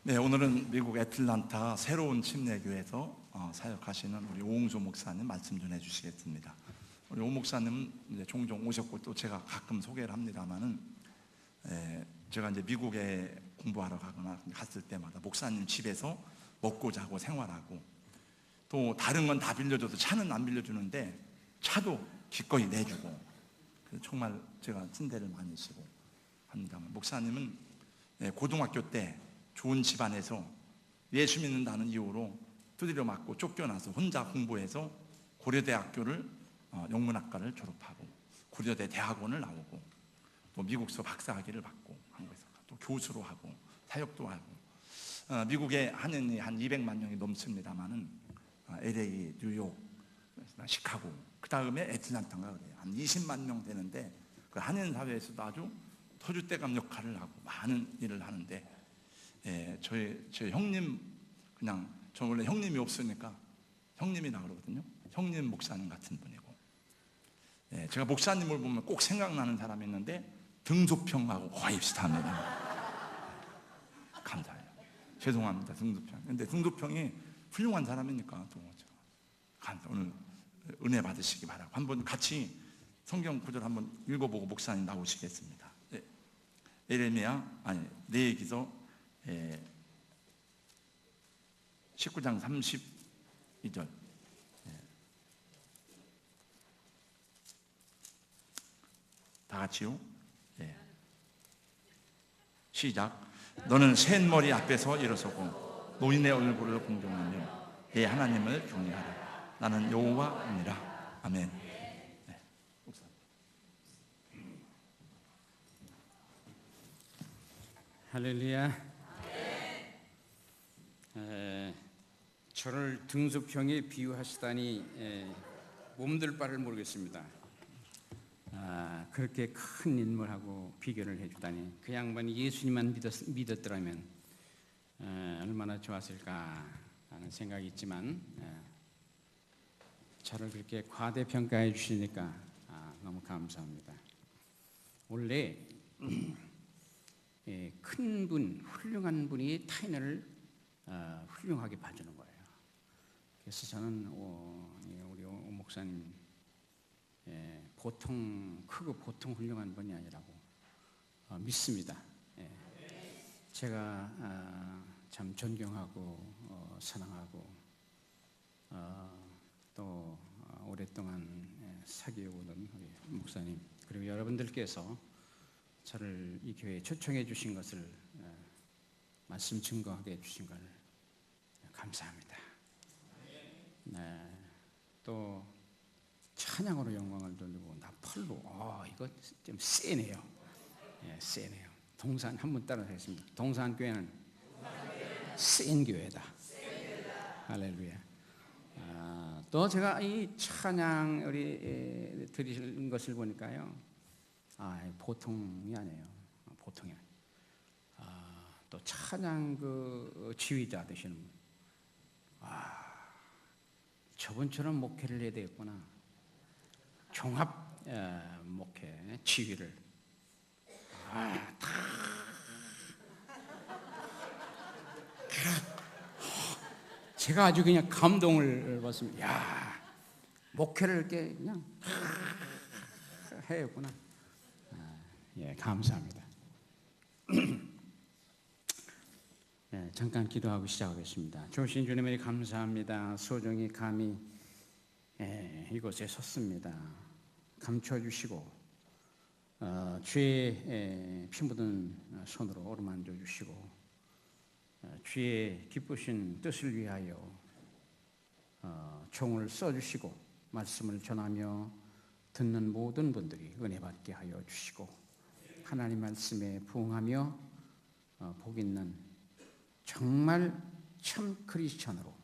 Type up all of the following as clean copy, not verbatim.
네, 오늘은 미국 애틀란타 새로운 침례교회에서 사역하시는 우리 오홍조 목사님 말씀 전해 주시겠습니다. 우리 오 목사님은 이제 종종 오셨고 또 제가 가끔 소개를 합니다만은, 제가 이제 미국에 공부하러 가거나 갔을 때마다 목사님 집에서 먹고 자고 생활하고, 또 다른 건 다 빌려줘도 차는 안 빌려주는데 차도 기꺼이 내주고, 그래서 정말 제가 친대를 많이 쓰고 합니다만, 목사님은 고등학교 때 좋은 집안에서 예수 믿는다는 이유로 두드려 맞고 쫓겨나서 혼자 공부해서 고려대학교를 영문학과를 졸업하고 고려대 대학원을 나오고 또 미국서 박사학위를 받고 한국에서 또 교수로 하고 사역도 하고, 미국에 한인이 한 200만 명이 넘습니다만은 LA, 뉴욕, 시카고, 그 다음에 애틀란타인가 그래요. 한 20만 명 되는데 그 한인 사회에서도 아주 터줏대감 역할을 하고 많은 일을 하는데, 저희 형님, 그냥 저 원래 형님이 없으니까 형님이라 그러거든요. 형님 목사님 같은 분이고, 제가 목사님을 보면 꼭 생각나는 사람이 있는데 등소평하고 거의 비슷합니다. 감사해요. 죄송합니다, 등소평. 근데 등소평이 훌륭한 사람이니까 또 오늘 은혜 받으시기 바라고, 한번 같이 성경 구절 한번 읽어보고 목사님 나오시겠습니다. 레위기서 19장 32절. 다 같이요. 시작. 너는 샌머리 앞에서 일어서고 노인의 얼굴을 공경하며 내 하나님을 경외하라. 나는 여호와니라. 아멘. 할렐루야. 저를 등소평에 비유하시다니 몸둘 바를 모르겠습니다. 그렇게 큰 인물하고 비교를 해주다니, 그 양반이 예수님만 믿었더라면 얼마나 좋았을까 하는 생각이 있지만, 저를 그렇게 과대평가해 주시니까 너무 감사합니다. 원래 큰 분, 훌륭한 분이 타인을 훌륭하게 봐주는 거예요. 그래서 저는 우리 오 목사님 보통 크고 보통 훌륭한 분이 아니라고 믿습니다. 제가 참 존경하고 사랑하고 또 오랫동안 사귀어오던 우리 목사님, 그리고 여러분들께서 저를 이 교회에 초청해 주신 것을 말씀 증거하게 해주신 걸 감사합니다. 또 찬양으로 영광을 돌리고 나 펄로, 이거 좀 세네요. 세네요. 동산 한번 따라하겠습니다. 동산 교회는 센 교회다. 할렐루야. 또 제가 이 찬양 우리 드리는 것을 보니까요, 보통이 아니에요. 보통이 아니에요. 또 찬양 그 지휘자 되시는 분, 저분처럼 목회를 해야 되겠구나. 종합 목회 지휘를 제가 아주 그냥 감동을 받습니다. 야, 목회를 이렇게 그냥 해야겠구나. 감사합니다. 잠깐 기도하고 시작하겠습니다. 좋으신 주님에 감사합니다. 소중히 감히 이곳에 섰습니다. 감춰주시고 주의 피 묻은 손으로 어루만져 주시고 주의 기쁘신 뜻을 위하여 종을 써주시고 말씀을 전하며 듣는 모든 분들이 은혜 받게 하여 주시고, 하나님 말씀에 부응하며 복 있는 정말 참 크리스천으로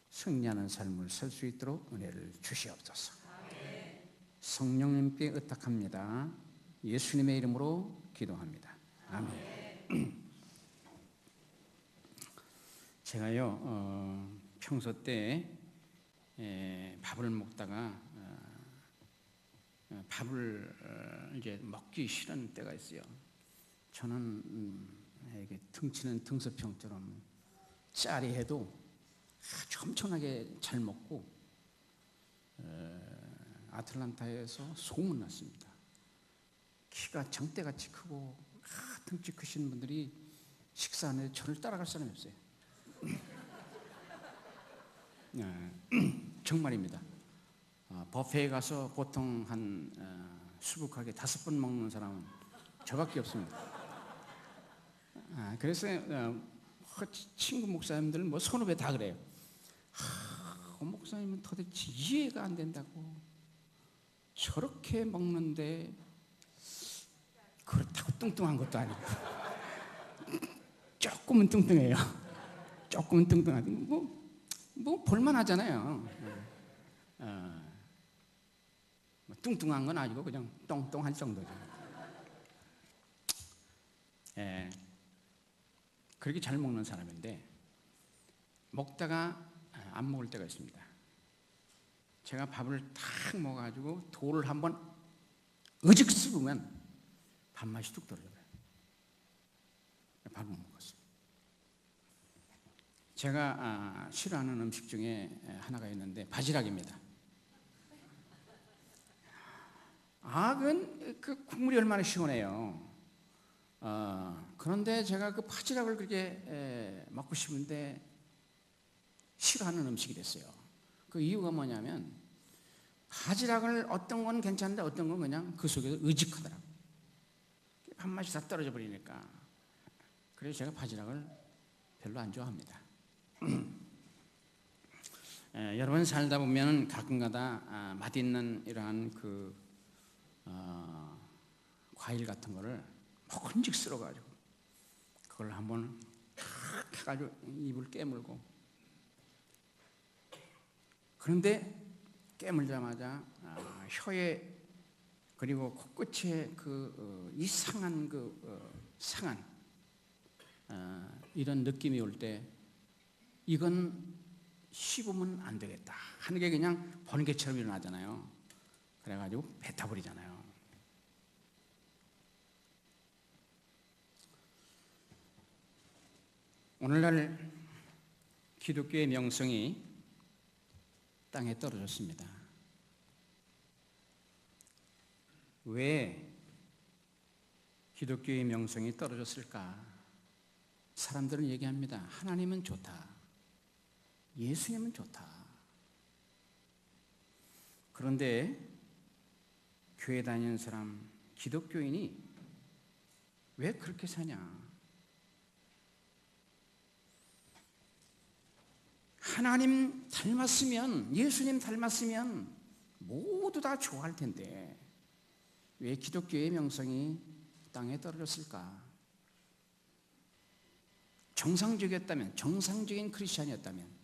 승리하는 삶을 살 수 있도록 은혜를 주시옵소서. 성령님께 의탁합니다. 예수님의 이름으로 기도합니다. 아멘. 제가요 평소 때 밥을 먹다가 밥을 이제 먹기 싫은 때가 있어요. 저는 이게 등치는 등서평처럼 짜리해도 아주 엄청나게 잘 먹고 아틀란타에서 소문났습니다. 키가 장대같이 크고 등치 크신 분들이 식사하는데 저를 따라갈 사람이 없어요. 정말입니다. 버페에 가서 보통 한 수북하게 5번 먹는 사람은 저밖에 없습니다. 그래서 친구 목사님들 뭐 선후배 다 그래요. 목사님은 도대체 이해가 안 된다고. 저렇게 먹는데 그렇다고 뚱뚱한 것도 아니고 조금은 뚱뚱해요. 조금은 뚱뚱하지. 뭐 볼만하잖아요. 뚱뚱한 건 아니고 그냥 똥똥할 정도죠. 그렇게 잘 먹는 사람인데 먹다가 안 먹을 때가 있습니다. 제가 밥을 탁 먹어가지고 돌을 한번 으직 씹으면 밥맛이 뚝 떨어져요. 밥을 못 먹었어요. 제가 싫어하는 음식 중에 하나가 있는데 바지락입니다. 그 국물이 얼마나 시원해요. 그런데 제가 그 바지락을 그렇게 먹고 싶은데 싫어하는 음식이 됐어요. 그 이유가 뭐냐면 바지락을 어떤 건 괜찮은데 어떤 건 그냥 그 속에서 의직하더라고요. 밥맛이 다 떨어져 버리니까. 그래서 제가 바지락을 별로 안 좋아합니다. 여러분 살다 보면 가끔가다 맛있는 이러한 과일 같은 거를 먹은직 쓸어가지고 그걸 한번 탁 해가지고 입을 깨물고, 그런데 깨물자마자 혀에 그리고 코끝에 이상한 상한 이런 느낌이 올 때 이건 씹으면 안 되겠다 하는 게 그냥 번개처럼 일어나잖아요. 그래가지고 뱉어버리잖아요. 오늘날 기독교의 명성이 땅에 떨어졌습니다. 왜 기독교의 명성이 떨어졌을까? 사람들은 얘기합니다. 하나님은 좋다. 예수님은 좋다. 그런데 교회 다니는 사람, 기독교인이 왜 그렇게 사냐? 하나님 닮았으면, 예수님 닮았으면 모두 다 좋아할 텐데 왜 기독교의 명성이 땅에 떨어졌을까? 정상적이었다면, 정상적인 크리스찬이었다면,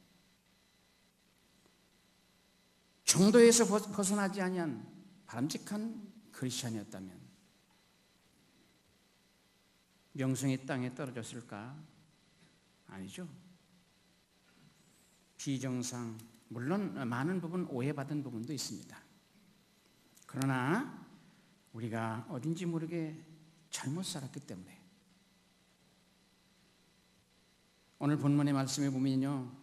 정도에서 벗어나지 아니한 바람직한 크리스찬이었다면 명성이 땅에 떨어졌을까? 아니죠. 비정상, 물론 많은 부분 오해받은 부분도 있습니다. 그러나 우리가 어딘지 모르게 잘못 살았기 때문에. 오늘 본문의 말씀에 보면요,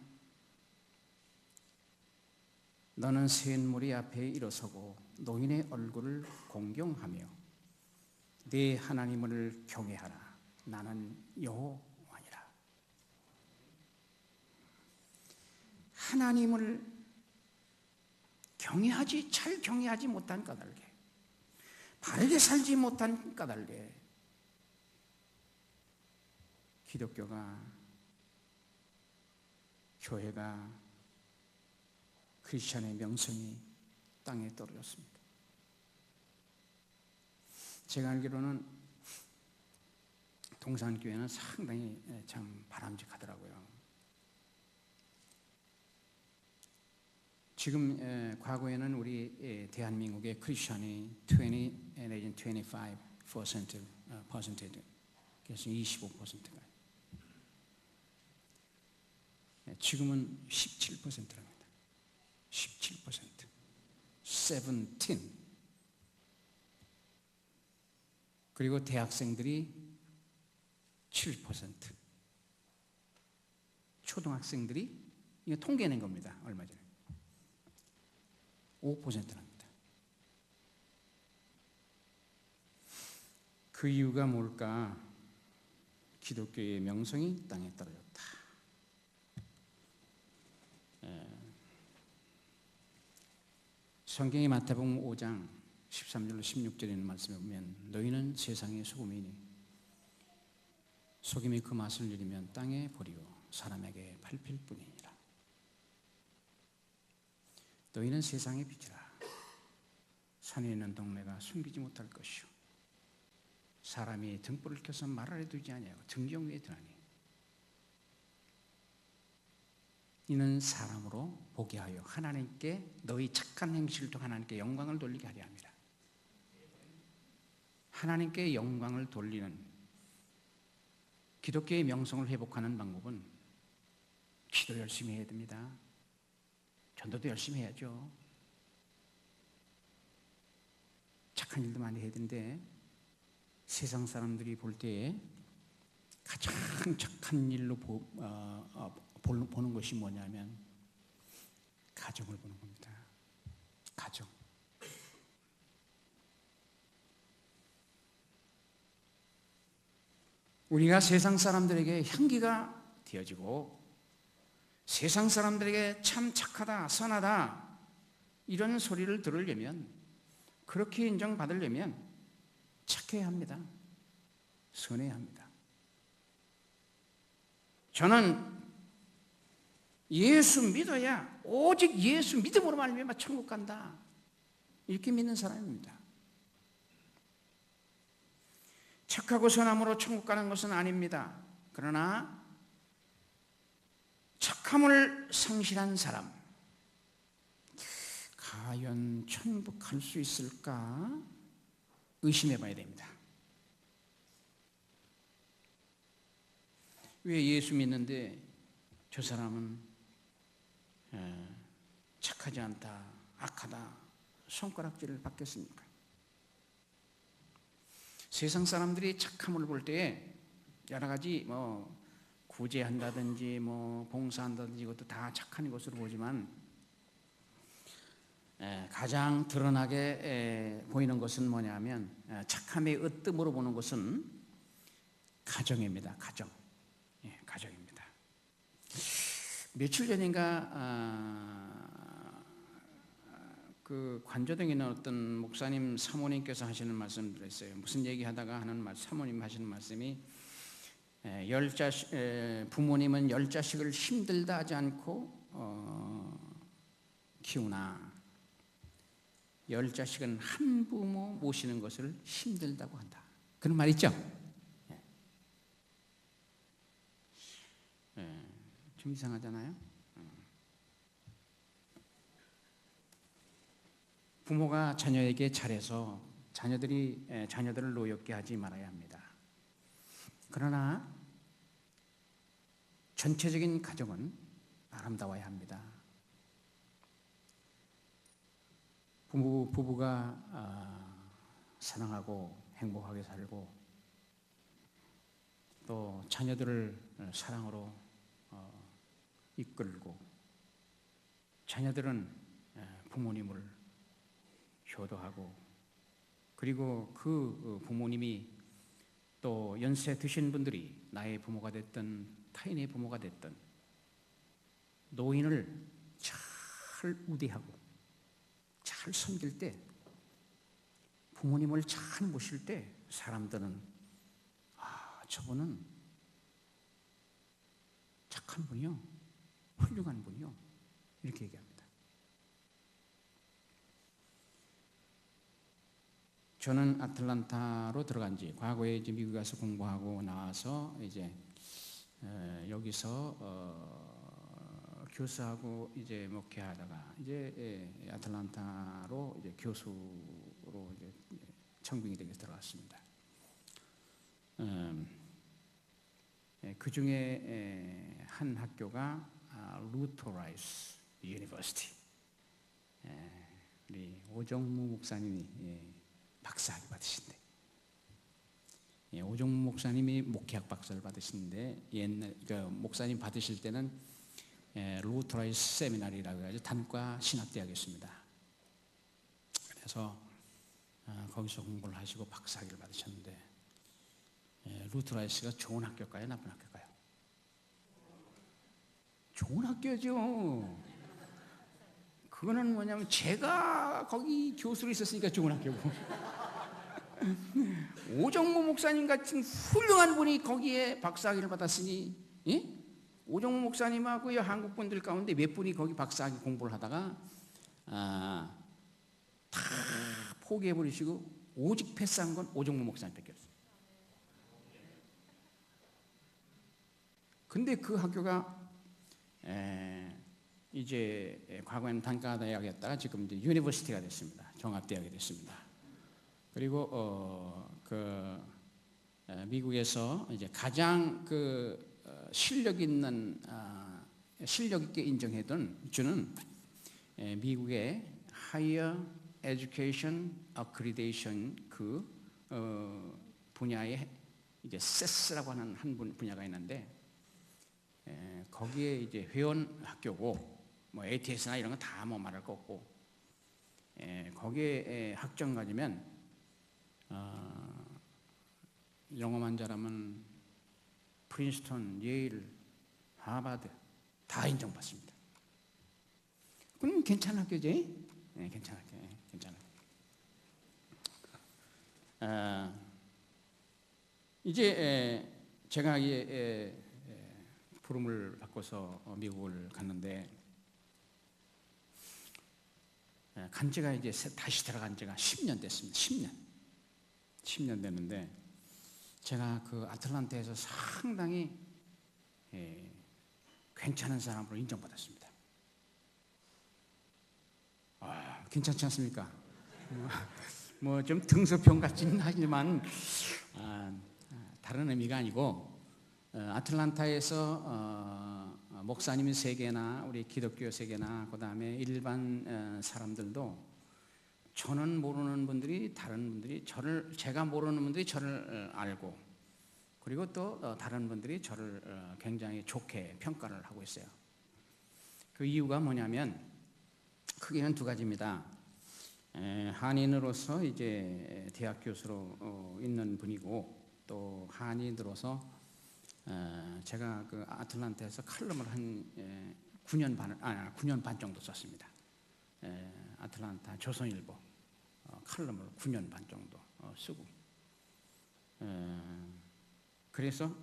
너는 샌무리 앞에 일어서고 노인의 얼굴을 공경하며 네 하나님을 경외하라. 나는 여호와니라. 하나님을 잘 경외하지 못한 까닭에, 바르게 살지 못한 까닭에 기독교가, 교회가, 크리스천의 명성이 땅에 떨어졌습니다. 제가 알기로는 동산교회는 상당히 참 바람직하더라고요. 지금 과거에는 우리 대한민국의 크리스천이 20 내지는 25% 그래서 25%가 지금은 17%랍니다. 17%. 17. 그리고 대학생들이 7%. 초등학생들이 이거 통계낸 겁니다. 얼마 전에 5%랍니다. 그 이유가 뭘까? 기독교의 명성이 땅에 떨어졌다. 성경의 마태복음 5장 13절로 16절에 있는 말씀에 보면 너희는 세상의 소금이니 소금이 그 맛을 잃으면 땅에 버리고 사람에게 밟힐 뿐이니라. 너희는 세상의 빛이라. 산에 있는 동네가 숨기지 못할 것이요 사람이 등불을 켜서 말 아래 두지 아니하고 등경 위에 두나니 이는 사람으로 보게 하여 하나님께 너희 착한 행실을 통해 하나님께 영광을 돌리게 하려 합니다. 하나님께 영광을 돌리는 기독교의 명성을 회복하는 방법은 기도 열심히 해야 됩니다. 전도도 열심히 해야죠. 착한 일도 많이 해야 되는데 세상 사람들이 볼 때에 가장 착한 일로 보는 것이 뭐냐면 가정을 보는 겁니다. 가정. 우리가 세상 사람들에게 향기가 되어지고 세상 사람들에게 참 착하다, 선하다 이런 소리를 들으려면 그렇게 인정받으려면 착해야 합니다. 선해야 합니다. 저는 예수 믿어야 오직 예수 믿음으로 말미암아 천국 간다 이렇게 믿는 사람입니다. 착하고 선함으로 천국 가는 것은 아닙니다. 그러나 착함을 상실한 사람 과연 천국 갈 수 있을까 의심해 봐야 됩니다. 왜 예수 믿는데 저 사람은 착하지 않다, 악하다 손가락질을 받겠습니까? 세상 사람들이 착함을 볼 때에 여러 가지 구제한다든지 봉사한다든지 이것도 다 착한 것으로 보지만 가장 드러나게 보이는 것은 뭐냐면 착함의 으뜸으로 보는 것은 가정입니다. 가정. 가정입니다. 며칠 전인가 그 관저동에 있는 어떤 목사님 사모님께서 하시는 말씀을 들었어요. 무슨 얘기하다가 사모님 하시는 말씀이 부모님은 10자식을 힘들다 하지 않고 키우나 10자식은 한 부모 모시는 것을 힘들다고 한다. 그런 말 있죠? 좀 이상하잖아요. 부모가 자녀에게 잘해서 자녀들을 노엽게 하지 말아야 합니다. 그러나 전체적인 가정은 아름다워야 합니다. 부부가 사랑하고 행복하게 살고 또 자녀들을 사랑으로 이끌고 자녀들은 부모님을 효도하고 그리고 그 부모님이 또 연세 드신 분들이 나의 부모가 됐든 타인의 부모가 됐든 노인을 잘 우대하고 잘 섬길 때 부모님을 잘 모실 때 사람들은 저분은 착한 분이요 훌륭한 분이요 이렇게 얘기합니다. 저는 아틀란타로 들어간 지 과거에 이제 미국 가서 공부하고 나와서 이제 여기서 교수하고 이제 목회하다가 이제 아틀란타로 이제 교수로 이제 청빙이 되게 들어갔습니다. 그 중에 한 학교가 루터라이스 유니버시티. 우리 오정무 목사님이 박사학위 받으신데 오종무 목사님이 목회학 박사를 받으시는데 옛날 그 목사님 받으실 때는 루트라이스 세미나리라고 해가지고 단과 신학대학이었습니다. 그래서 거기서 공부를 하시고 박사학위를 받으셨는데 루트라이스가 좋은 학교일까요? 나쁜 학교일까요? 좋은 학교죠. 그거는 뭐냐면 제가 거기 교수로 있었으니까 좋은 학교고 오정모 목사님 같은 훌륭한 분이 거기에 박사학위를 받았으니 예? 오정모 목사님하고 한국 분들 가운데 몇 분이 거기 박사학위 공부를 하다가 다 포기해버리시고 오직 패스한 건 오정모 목사님밖에 없어요. 근데 그 학교가 이제 과거에는 단과대학이었다가 지금 이제 유니버시티가 됐습니다. 종합대학이 됐습니다. 그리고 미국에서 이제 가장 실력 있게 주는 미국의 Higher Education Accreditation 분야에 이제 CES라고 하는 분야가 있는데 거기에 이제 회원 학교고 뭐 ATS나 이런 거 다 뭐 말할 거 없고 거기에 학점 가지면 영어만 잘하면 프린스턴, 예일, 하버드 다 인정받습니다. 그럼 괜찮은 학교지? 네, 괜찮은 학교, 괜찮은 학교. 이제 제가 부름을 받고서 미국을 갔는데 간 지가 이제 다시 들어간 지가 10년 됐습니다. 10년 됐는데 제가 그 아틀란타에서 상당히 괜찮은 사람으로 인정받았습니다. 괜찮지 않습니까? 뭐 좀 등소평 같지는 하지만 다른 의미가 아니고 아틀란타에서 목사님 세계나 우리 기독교 세계나 그 다음에 일반 사람들도 저는 모르는 분들이 다른 분들이 제가 모르는 분들이 저를 알고 그리고 또 다른 분들이 저를 굉장히 좋게 평가를 하고 있어요. 그 이유가 뭐냐면 크게는 두 가지입니다. 한인으로서 이제 대학 교수로 있는 분이고 또 한인으로서 제가 그 아틀란타에서 칼럼을 한 9년 반 정도 썼습니다. 아틀란타 조선일보 칼럼을 9년 반 정도 쓰고 그래서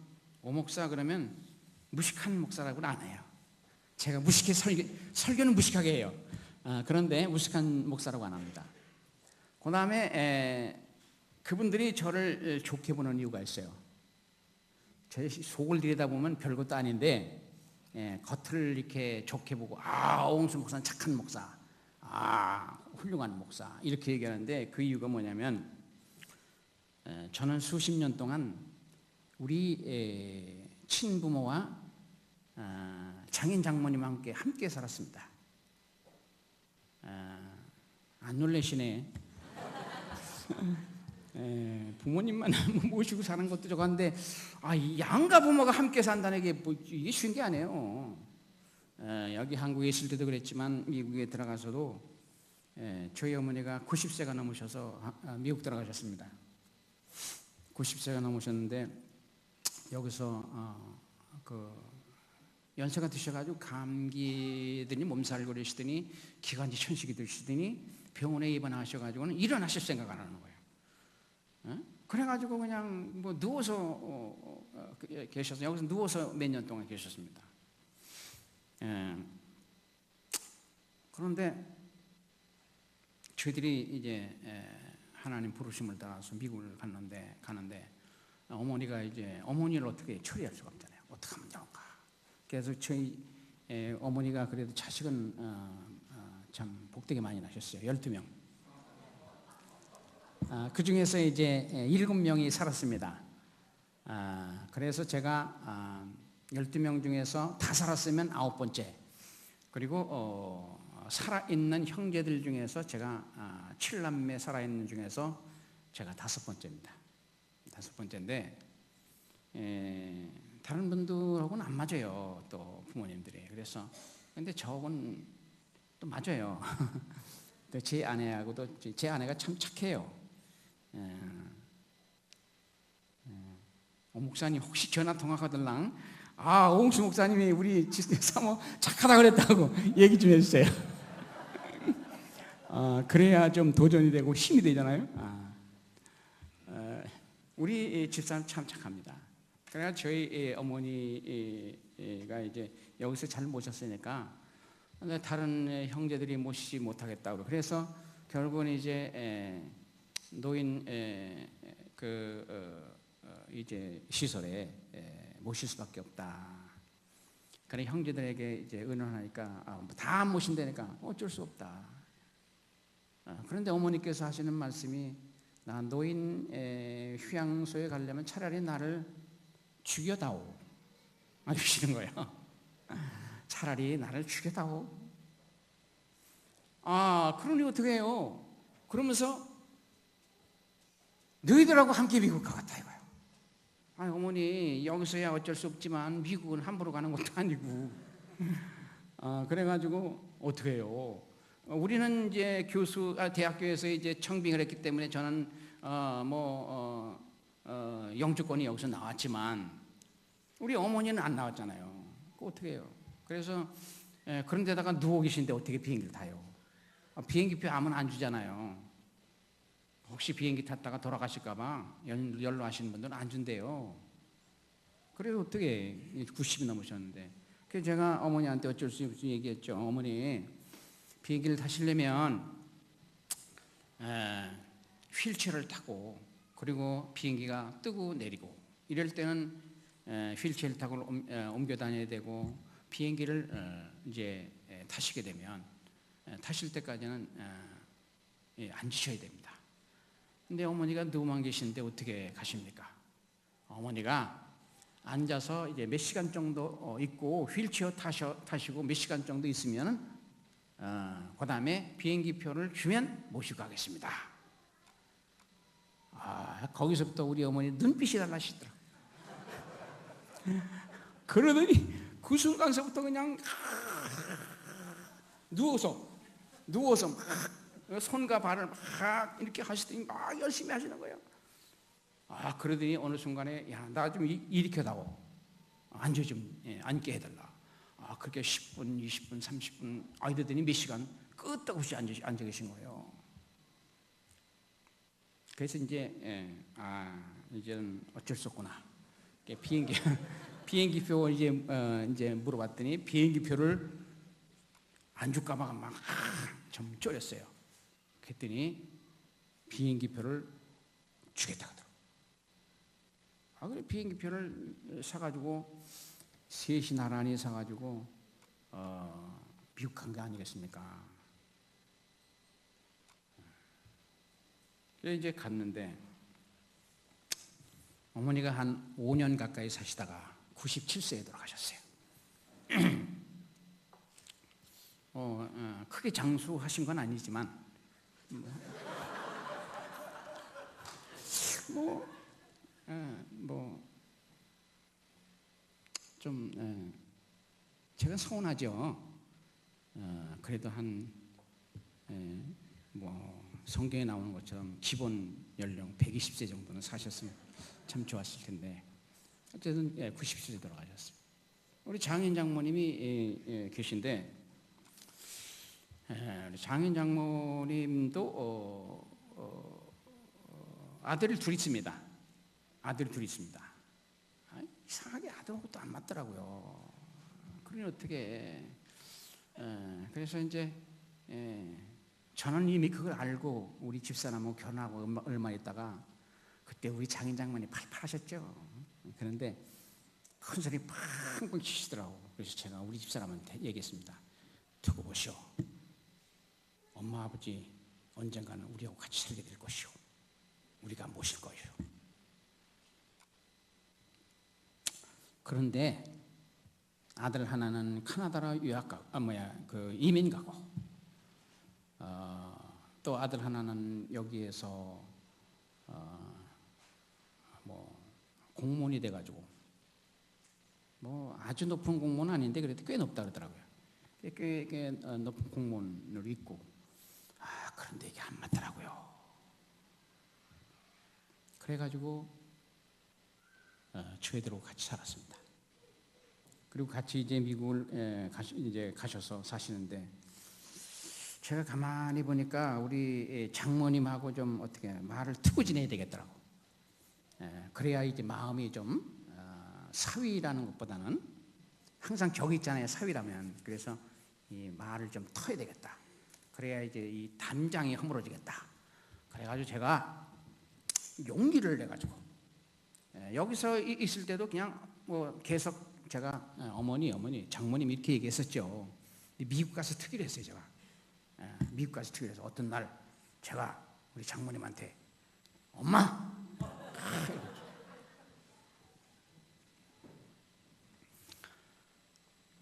오목사 그러면 무식한 목사라고는 안 해요. 제가 무식해 설교는 무식하게 해요. 그런데 무식한 목사라고 안 합니다. 그 다음에 그분들이 저를 좋게 보는 이유가 있어요. 제 속을 들여다보면 별것도 아닌데 겉을 이렇게 좋게 보고 오홍수 목사는 착한 목사, 훌륭한 목사 이렇게 얘기하는데 그 이유가 뭐냐면 저는 수십 년 동안 우리 친부모와 장인 장모님과 함께 살았습니다. 안 놀라시네. 부모님만 모시고 사는 것도 저거 한데 양가 부모가 함께 산다는 게 이게 쉬운 게 아니에요. 여기 한국에 있을 때도 그랬지만 미국에 들어가서도 저희 어머니가 90세가 넘으셔서 미국 들어가셨습니다. 90세가 넘으셨는데 여기서 연세가 드셔가지고 감기더니 몸살 걸리시더니 기관지 천식이 드시더니 병원에 입원하셔가지고는 일어나실 생각 안 하는 거예요. 그래가지고 그냥 뭐 누워서 계셔서 여기서 누워서 몇 년 동안 계셨습니다. 그런데 저희들이 이제 하나님 부르심을 따라서 미국을 가는데 어머니가 이제 어머니를 어떻게 처리할 수가 없잖아요. 어떻게 하면 좋을까? 그래서 저희 어머니가 그래도 자식은 참 복되게 많이 낳으셨어요. 12명. 그 중에서 이제 7명이 살았습니다. 그래서 제가 12명 중에서 다 살았으면 9번째. 그리고 살아있는 형제들 중에서 제가 7남매 살아있는 중에서 제가 5번째입니다. 다섯 번째인데 다른 분들하고는 안 맞아요. 또 부모님들이. 그래서 근데 저하고는 또 맞아요. 제 아내하고도 제 아내가 참 착해요. 오 목사님 혹시 전화 통화하들랑 오홍수 목사님이 우리 사모 착하다 그랬다고 얘기 좀 해주세요. 그래야 좀 도전이 되고 힘이 되잖아요. 우리 집사람 참 착합니다. 그래서 저희 어머니가 이제 여기서 잘 모셨으니까 다른 형제들이 모시지 못하겠다고 그래서 결국은 이제 노인 이제 시설에 모실 수밖에 없다. 그래 형제들에게 이제 의논하니까 다 안 모신다니까 어쩔 수 없다. 그런데 어머니께서 하시는 말씀이 나 노인 휴양소에 가려면 차라리 나를 죽여다오 하시는 거예요. 차라리 나를 죽여다오. 그러니 어떻게 해요? 그러면서 너희들하고 함께 미국 가겠다 이거예요. 어머니 여기서야 어쩔 수 없지만 미국은 함부로 가는 것도 아니고 그래가지고 어떻게 해요? 우리는 이제 대학교에서 이제 청빙을 했기 때문에 저는 영주권이 여기서 나왔지만 우리 어머니는 안 나왔잖아요. 어떻게 해요? 그래서 그런 데다가 누워 계신데 어떻게 비행기를 타요? 비행기표 아무나 안 주잖아요. 혹시 비행기 탔다가 돌아가실까봐 연로하시는 분들은 안 준대요. 그래서 어떻게 90이 넘으셨는데 그래서 제가 어머니한테 어쩔 수 없이 얘기했죠. 어머니 비행기를 타시려면 휠체어를 타고 그리고 비행기가 뜨고 내리고 이럴 때는 휠체어를 타고 옮겨 다녀야 되고 비행기를 이제 타시게 되면 타실 때까지는 앉으셔야 됩니다. 근데 어머니가 누워만 계시는데 어떻게 가십니까? 어머니가 앉아서 이제 몇 시간 정도 있고 휠체어 타시고 몇 시간 정도 있으면은 그 다음에 비행기 표를 주면 모시고 가겠습니다. 거기서부터 우리 어머니 눈빛이 달라지더라. 그러더니 그 순간서부터 그냥 누워서 손과 발을 막 이렇게 하시더니 막 열심히 하시는 거예요. 그러더니 어느 순간에 나 좀 일으켜다오. 앉아 좀 앉게 해달라. 그렇게 10분, 20분, 30분 이러더니 몇 시간 끄떡없이 앉아 계신 거예요. 그래서 이제 이제는 어쩔 수 없구나. 비행기표 이제 물어봤더니 비행기표를 안 줄까봐 막 좀 쫄렸어요. 그랬더니 비행기표를 주겠다 하더라고요. 그래 비행기표를 사가지고 셋이 나란히 사가지고 미국 간 게 아니겠습니까? 그래서 이제 갔는데 어머니가 한 5년 가까이 사시다가 97세에 돌아가셨어요. 크게 장수하신 건 아니지만 좀 제가 서운하죠. 그래도 성경에 나오는 것처럼 기본 연령 120세 정도는 사셨으면 참 좋았을 텐데 어쨌든 90세에 돌아가셨어요. 우리 장인 장모님이 계신데 우리 장인 장모님도 아들이 둘 있습니다. 이상하게 아들하고 또 안 맞더라고요. 그러니 어떻게? 그래서 이제 저는 이미 그걸 알고 우리 집사람하고 결혼하고 얼마 있다가 그때 우리 장인 장모님 팔팔하셨죠. 그런데 큰 소리 팡팡 치시더라고. 그래서 제가 우리 집사람한테 얘기했습니다. 두고 보시오. 엄마 아버지 언젠가는 우리하고 같이 살게 될 것이오. 우리가 모실 거예요. 그런데 아들 하나는 카나다로 이민 가고 또 아들 하나는 여기에서 공무원이 돼가지고 뭐 아주 높은 공무원은 아닌데 그래도 꽤 높다 그러더라고요. 꽤 높은 공무원을 있고 그런데 이게 안 맞더라고요. 그래가지고 스웨덴으로 같이 살았습니다. 그리고 같이 이제 미국을 이제 가셔서 사시는데 제가 가만히 보니까 우리 장모님하고 좀 어떻게 말을 트고 지내야 되겠더라고. 그래야 이제 마음이 좀 사위라는 것보다는 항상 격이 있잖아요. 사위라면. 그래서 이 말을 좀 터야 되겠다. 그래야 이제 이 담장이 허물어지겠다. 그래가지고 제가 용기를 내가지고 여기서 있을 때도 그냥 뭐 계속 제가 어머니 장모님 이렇게 얘기했었죠. 미국 가서 특이를 했어요. 제가 미국 가서 특이를 해서 어떤 날 제가 우리 장모님한테 엄마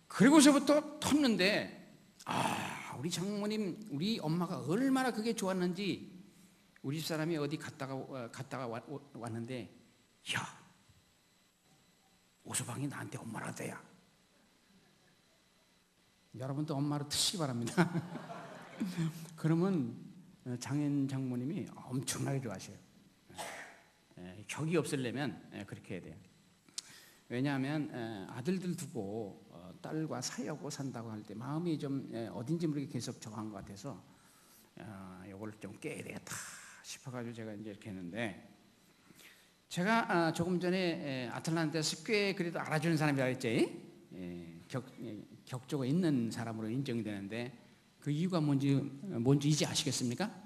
그리고서부터 텄는데 우리 장모님 우리 엄마가 얼마나 그게 좋았는지 우리 집 사람이 어디 갔다가 왔는데 야 오서방이 나한테 엄마라 돼야 여러분도 엄마로 트시기 바랍니다. 그러면 장모님이 엄청나게 좋아하셔요. 격이 없으려면 그렇게 해야 돼요. 왜냐하면 아들들 두고 딸과 사이하고 산다고 할 때 마음이 좀 어딘지 모르게 계속 저한 것 같아서 이걸 좀 깨야 되겠다 싶어가지고 제가 이제 이렇게 했는데 제가 조금 전에 아틀란타에서 꽤 그래도 알아주는 사람이라고 했지. 격조가 있는 사람으로 인정되는데 그 이유가 뭔지 이제 아시겠습니까?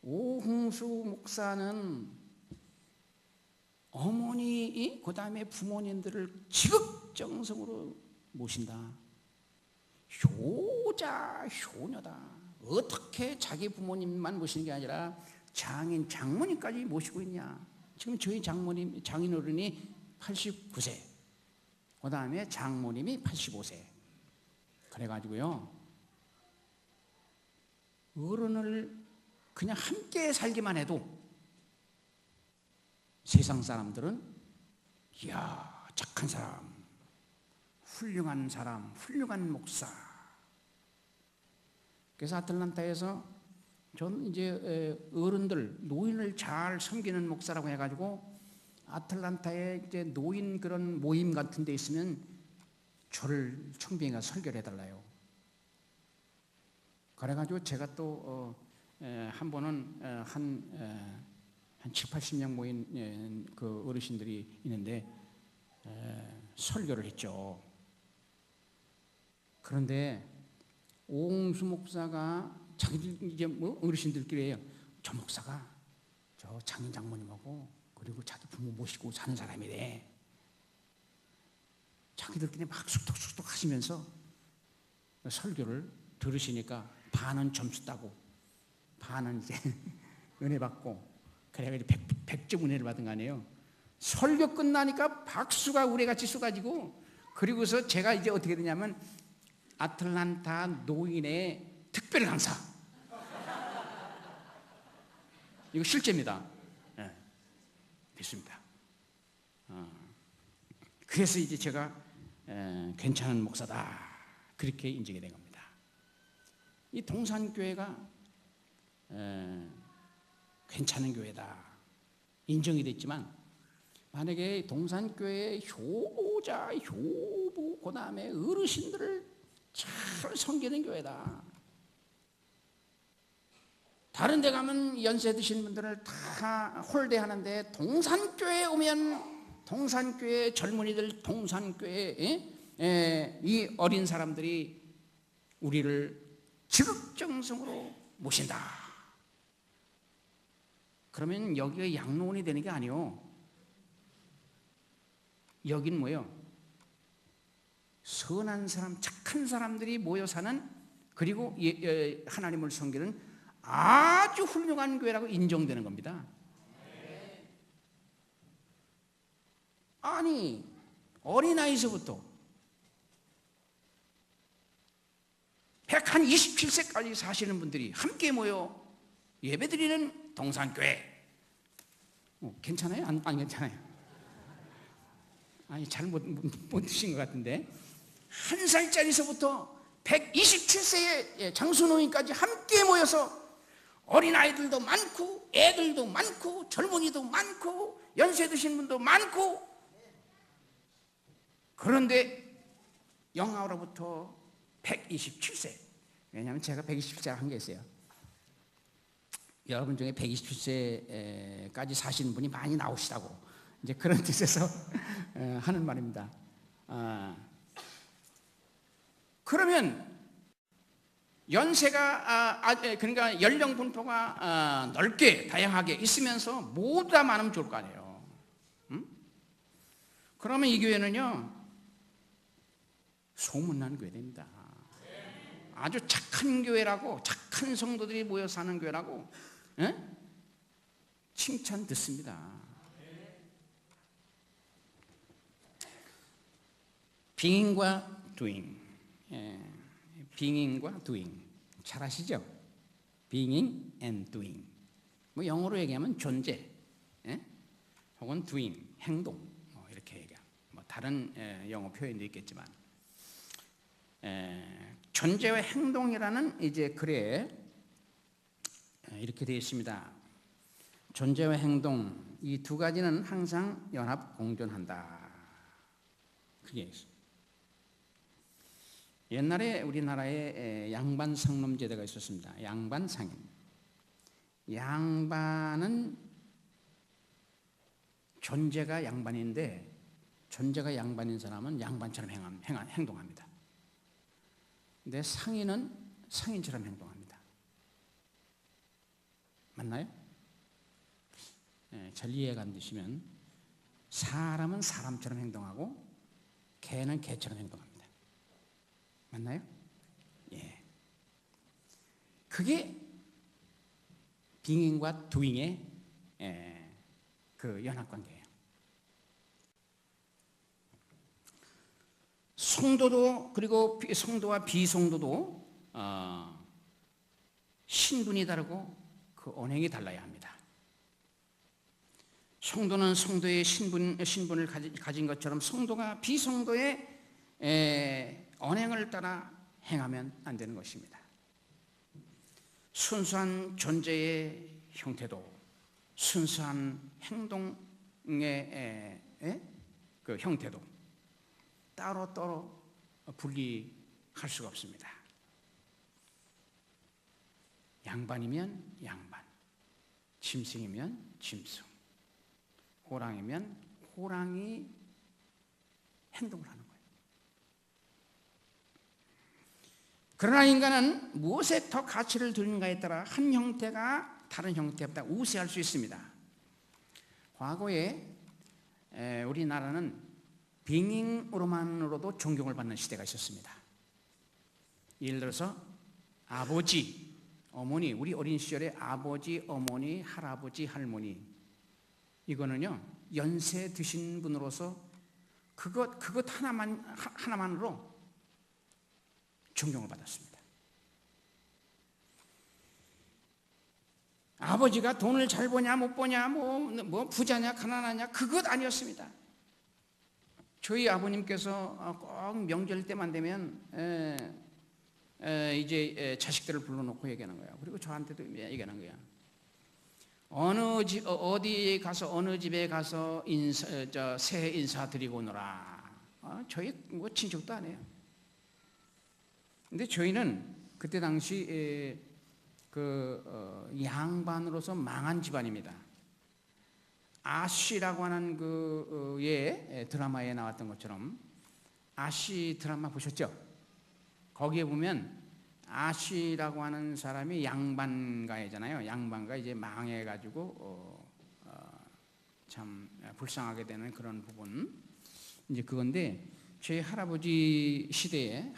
오홍수 목사는 어머니 그 다음에 부모님들을 지극정성으로 모신다. 효자 효녀다. 어떻게 자기 부모님만 모시는 게 아니라 장인 장모님까지 모시고 있냐. 지금 저희 장인어른이 89세 그 다음에 장모님이 85세 그래가지고요 어른을 그냥 함께 살기만 해도 세상 사람들은 이야 착한 사람 훌륭한 목사. 그래서 아틀란타에서 저는 이제 어른들 노인을 잘 섬기는 목사라고 해가지고 아틀란타에 이제 노인 그런 모임 같은 데 있으면 저를 청빙해가 설교를 해달라요. 그래가지고 제가 또 한 번은 한 7, 80명 모인 그 어르신들이 있는데 설교를 했죠. 그런데 오홍수 목사가 자기들 이제 뭐 어르신들끼리 저 목사가 저 장인 장모님하고 그리고 자기 부모 모시고 사는 사람이래. 자기들끼리 막 쑥덕쑥덕 하시면서 설교를 들으시니까 반은 점수 따고 반은 이제 은혜 받고 그래가지고 100점 은혜를 받은 거 아니에요. 설교 끝나니까 박수가 우레같이 쏟아지고 그리고서 제가 이제 어떻게 되냐면 아틀란타 노인의 특별 강사. 이거 실제입니다. 네, 됐습니다. 그래서 이제 제가 괜찮은 목사다 그렇게 인정이 된 겁니다. 이 동산교회가 괜찮은 교회다 인정이 됐지만 만약에 동산교회의 효자, 효부 그 다음에 어르신들을 잘 섬기는 교회다. 다른 데 가면 연세 드신 분들을 다 홀대하는데 동산교회에 오면 동산교회 젊은이들 동산교회 이 어린 사람들이 우리를 지극정성으로 모신다. 그러면 여기가 양로원이 되는 게 아니요. 여긴 뭐예요? 선한 사람, 착한 사람들이 모여 사는 그리고 하나님을 섬기는 아주 훌륭한 교회라고 인정되는 겁니다. 아니 어린아이서부터 127세까지 사시는 분들이 함께 모여 예배드리는 동산교회 괜찮아요? 안 괜찮아요? 아니 못 드신 것 같은데 1살짜리서부터 127세의 장수노인까지 함께 모여서 어린아이들도 많고 애들도 많고 젊은이도 많고 연세 드신 분도 많고 그런데 영하로부터 127세 왜냐하면 제가 127세 한 게 있어요. 여러분 중에 127세까지 사시는 분이 많이 나오시다고 이제 그런 뜻에서 하는 말입니다. 그러면 연세가 그러니까 연령 분포가 넓게 다양하게 있으면서 모두 다 많으면 좋을 거 아니에요. 그러면 이 교회는요 소문난 교회입니다. 아주 착한 교회라고 착한 성도들이 모여 사는 교회라고 칭찬 듣습니다. 빙인과 doing, 빙인과 doing 잘 아시죠? being and doing. 뭐 영어로 얘기하면 존재, 혹은 doing 행동, 이렇게 얘기하. 뭐 다른 영어 표현도 있겠지만, 존재와 행동이라는 이제 글에 이렇게 되어 있습니다. 존재와 행동 이 두 가지는 항상 연합 공존한다. 그게 있어요. 옛날에 우리나라에 양반 상놈제도가 있었습니다. 양반 상인. 양반은 존재가 양반인데 존재가 양반인 사람은 양반처럼 행동합니다. 근데 상인은 상인처럼 행동합니다. 맞나요? 잘 이해가 안 되시면 사람은 사람처럼 행동하고 개는 개처럼 행동합니다. 맞나요? 예. 그게 빙인과 도잉의 그 연합관계예요. 성도도 그리고 성도와 비성도도 신분이 다르고 그 언행이 달라야 합니다. 성도는 성도의 신분을 가진 것처럼 성도가 비성도의 언행을 따라 행하면 안 되는 것입니다. 순수한 존재의 형태도 순수한 행동의 그 형태도 따로 분리할 수가 없습니다. 양반이면 양반, 짐승이면 짐승, 호랑이면 호랑이 행동을 하는 거예요. 그러나 인간은 무엇에 더 가치를 두는가에 따라 한 형태가 다른 형태보다 우세할 수 있습니다. 과거에 우리나라는 빙의로만으로도 존경을 받는 시대가 있었습니다. 예를 들어서 아버지, 어머니, 우리 어린 시절에 아버지, 어머니, 할아버지, 할머니 이거는요 연세 드신 분으로서 그것 하나만으로 존경을 받았습니다. 아버지가 돈을 잘 버냐 못 버냐 뭐 부자냐 가난하냐 그것 아니었습니다. 저희 아버님께서 꼭 명절 때만 되면 이제 자식들을 불러놓고 얘기하는 거예요. 그리고 저한테도 얘기하는 거예요. 어디 가서 어느 집에 가서 새해 인사 드리고 오너라. 저희 뭐 친척도 안 해요. 근데 저희는 그때 당시 양반으로서 망한 집안입니다. 아쉬라고 하는 드라마에 나왔던 것처럼 아쉬 드라마 보셨죠? 거기에 보면 아쉬라고 하는 사람이 양반가이잖아요. 양반가 이제 망해가지고 참 불쌍하게 되는 그런 부분. 이제 그건데 저희 할아버지 시대에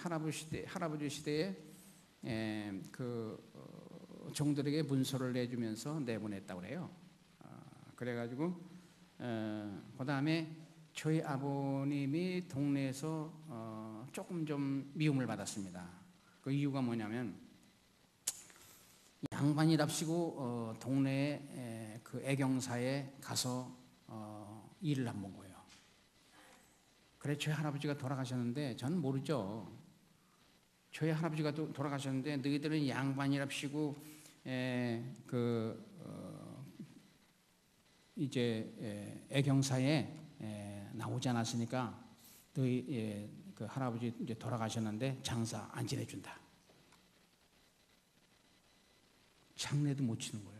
종들에게 문서를 내주면서 내보냈다고 그래요. 그래가지고 그 다음에 저희 아버님이 동네에서 조금 좀 미움을 받았습니다. 그 이유가 뭐냐면 양반이랍시고 동네에 그 애경사에 가서 일을 한 번 거예요. 그래 저희 할아버지가 돌아가셨는데 저는 모르죠. 저희 할아버지가 돌아가셨는데 너희들은 양반이랍시고 이제 애경사에 나오지 않았으니까 너희 그 할아버지 이제 돌아가셨는데 장사 안 지내준다. 장례도 못 치는 거예요.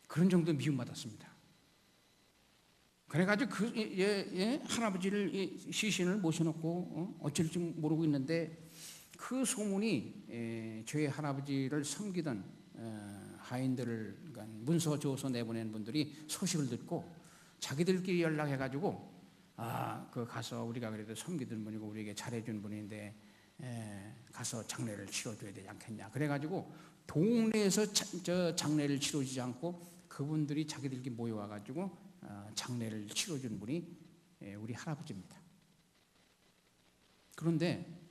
그런 정도 미움받았습니다. 그래가지고 할아버지를 시신을 모셔놓고 어쩔 줄 모르고 있는데 그 소문이 저희 할아버지를 섬기던 하인들을 문서 줘서 내보낸 분들이 소식을 듣고 자기들끼리 연락해가지고 그 가서 우리가 그래도 섬기던 분이고 우리에게 잘해준 분인데 가서 장례를 치러줘야 되지 않겠냐. 그래가지고 동네에서 저 장례를 치러주지 않고 그분들이 자기들끼리 모여와가지고 장례를 치러준 분이 우리 할아버지입니다. 그런데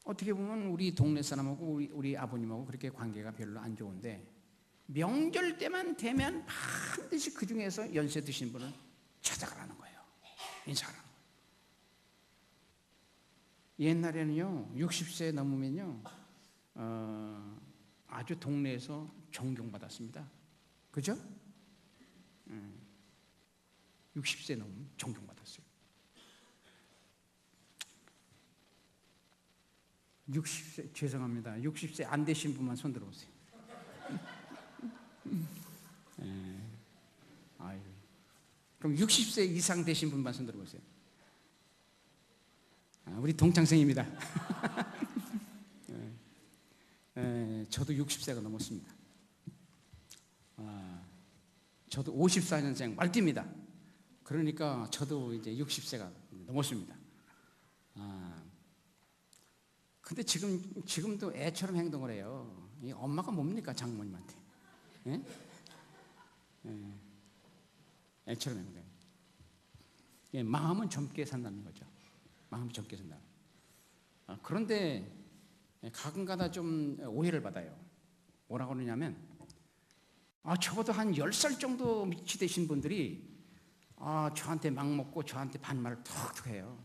어떻게 보면 우리 동네 사람하고 우리 아버님하고 그렇게 관계가 별로 안 좋은데 명절 때만 되면 반드시 그 중에서 연세 드신 분을 찾아가라는 거예요. 인사하라는 거예요. 옛날에는요 60세 넘으면요 아주 동네에서 존경받았습니다. 그죠? 60세 넘으면 존경받았어요. 60세 죄송합니다. 60세 안 되신 분만 손 들어보세요. 그럼 60세 이상 되신 분만 손 들어보세요. 우리 동창생입니다. 저도 60세가 넘었습니다. 저도 54년생 말띠입니다. 그러니까 저도 이제 60세가 넘었습니다. 근데 지금도 애처럼 행동을 해요. 이 엄마가 뭡니까 장모님한테? 예? 애처럼 행동해요. 예, 마음은 젊게 산다는 거죠. 마음이 젊게 산다. 그런데 가끔가다 좀 오해를 받아요. 뭐라고 그러냐면 적어도 한 10살 정도 밑이 되신 분들이 저한테 막 먹고 저한테 반말을 턱턱 해요.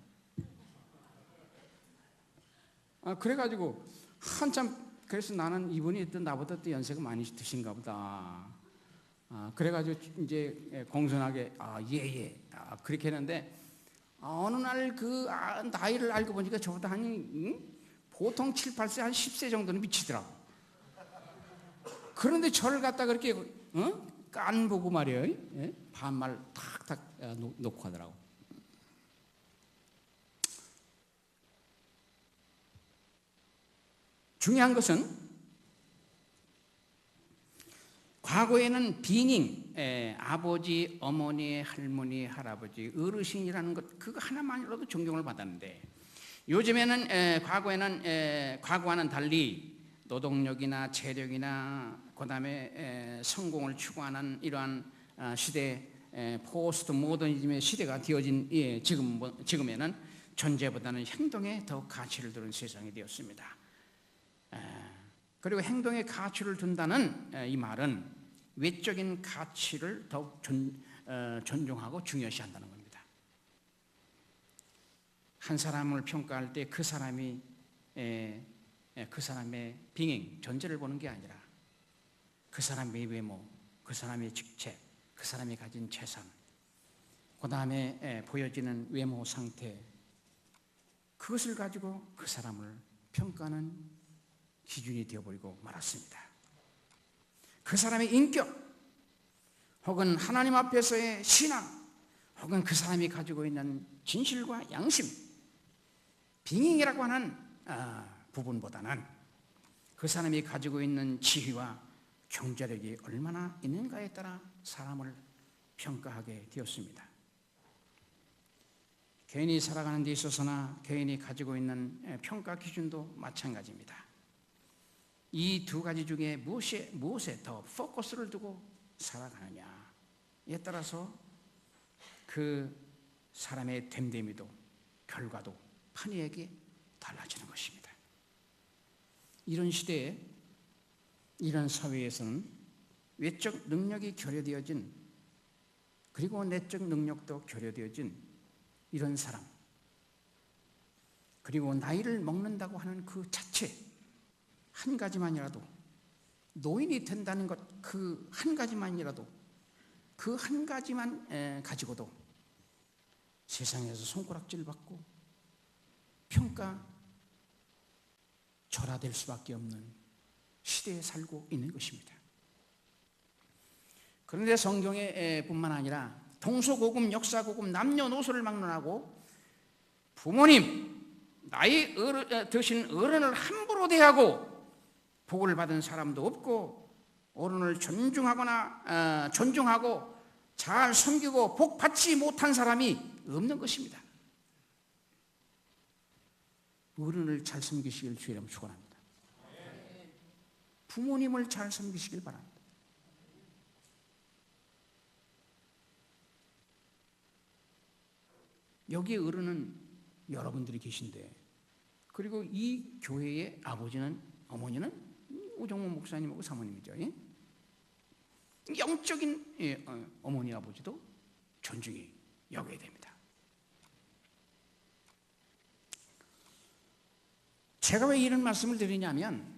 그래가지고 한참 그래서 나는 이분이 또 나보다 또 연세가 많이 드신가 보다. 그래가지고 이제 공손하게 예. 그렇게 했는데 어느 날 그 나이를 알고 보니까 저보다 보통 7, 8세 한 10세 정도는 미치더라고. 그런데 저를 갖다 그렇게 깐 보고 말이에요. 예? 반말 탁탁 놓고 하더라고. 중요한 것은 과거에는 빙잉, 아버지, 어머니, 할머니, 할아버지, 어르신이라는 것 그거 하나만이라도 존경을 받았는데 요즘에는 과거와는 달리 노동력이나 체력이나 그다음에 성공을 추구하는 이러한 시대 포스트 모더니즘의 시대가 되어진 지금에는 존재보다는 행동에 더 가치를 두는 세상이 되었습니다. 그리고 행동에 가치를 둔다는 이 말은 외적인 가치를 더욱 존중하고 중요시한다는 겁니다. 한 사람을 평가할 때 그 사람의 빙행, 존재를 보는 게 아니라 그 사람의 외모, 그 사람의 직책, 그 사람이 가진 재산, 그 다음에 보여지는 외모 상태, 그것을 가지고 그 사람을 평가하는 기준이 되어버리고 말았습니다. 그 사람의 인격, 혹은 하나님 앞에서의 신앙, 혹은 그 사람이 가지고 있는 진실과 양심, 빙의라고 하는 부분보다는 그 사람이 가지고 있는 지혜와 경제력이 얼마나 있는가에 따라 사람을 평가하게 되었습니다. 개인이 살아가는 데 있어서나 개인이 가지고 있는 평가 기준도 마찬가지입니다. 이 두 가지 중에 무엇에 더 포커스를 두고 살아가느냐에 따라서 그 사람의 됨됨이도 결과도 판이하게 달라지는 것입니다. 이런 시대에 이런 사회에서는 외적 능력이 결여되어진, 그리고 내적 능력도 결여되어진 이런 사람, 그리고 나이를 먹는다고 하는 그 자체 한 가지만이라도, 노인이 된다는 것 그 한 가지만이라도, 그 한 가지만 가지고도 세상에서 손가락질 받고 평가 절하될 수밖에 없는 시대에 살고 있는 것입니다. 그런데 성경에 뿐만 아니라 동서고금, 역사고금, 남녀노소를 막론하고 부모님, 나이 드신 어른을 함부로 대하고 복을 받은 사람도 없고, 어른을 존중하고 잘 섬기고 복 받지 못한 사람이 없는 것입니다. 어른을 잘 섬기시길 주의로 축원합니다. 부모님을 잘 섬기시길 바랍니다. 여기에 어른은 여러분들이 계신데, 그리고 이 교회의 아버지는, 어머니는 오정모 목사님하고 사모님이죠. 영적인 어머니 아버지도 존중히 여겨야 됩니다. 제가 왜 이런 말씀을 드리냐면,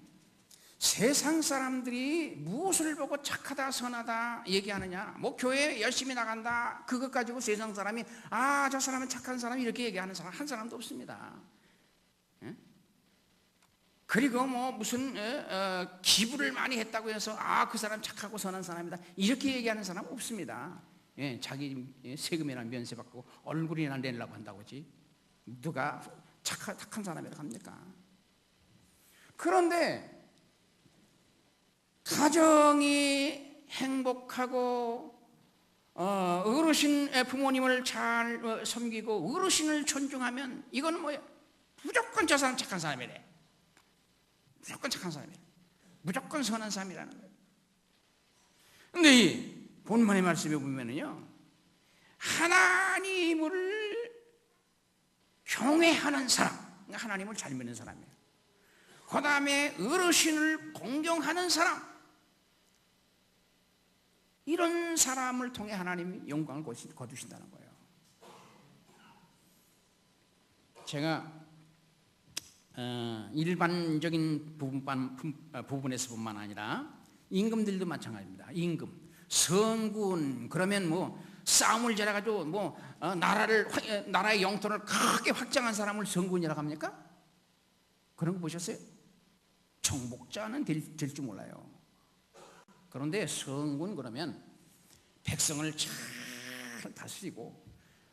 세상 사람들이 무엇을 보고 착하다 선하다 얘기하느냐, 뭐 교회 열심히 나간다, 그것 가지고 세상 사람이 저 사람은 착한 사람, 이렇게 얘기하는 사람 한 사람도 없습니다. 그리고 뭐 무슨 기부를 많이 했다고 해서 그 사람 착하고 선한 사람이다, 이렇게 얘기하는 사람 없습니다. 자기 세금이나 면세 받고 얼굴이나 내려고 한다고 하지, 누가 착한 사람이라고 합니까? 그런데 가정이 행복하고 어르신 부모님을 잘 섬기고 어르신을 존중하면 이거는 뭐예요? 무조건 저 사람 착한 사람이래. 무조건 착한 사람이래. 무조건 선한 사람이라는 거예요. 근데 이 본문의 말씀에 보면은요, 하나님을 경외하는 사람, 하나님을 잘 믿는 사람이에요. 그 다음에 어르신을 공경하는 사람, 이런 사람을 통해 하나님이 영광을 거두신다는 거예요. 제가 일반적인 부분에서뿐만 아니라 임금들도 마찬가지입니다. 임금, 성군, 그러면 뭐 싸움을 잘해가지고 뭐 나라의 영토를 크게 확장한 사람을 성군이라고 합니까? 그런 거 보셨어요? 정복자는 될 줄 몰라요. 그런데 성군 그러면 백성을 잘 다스리고,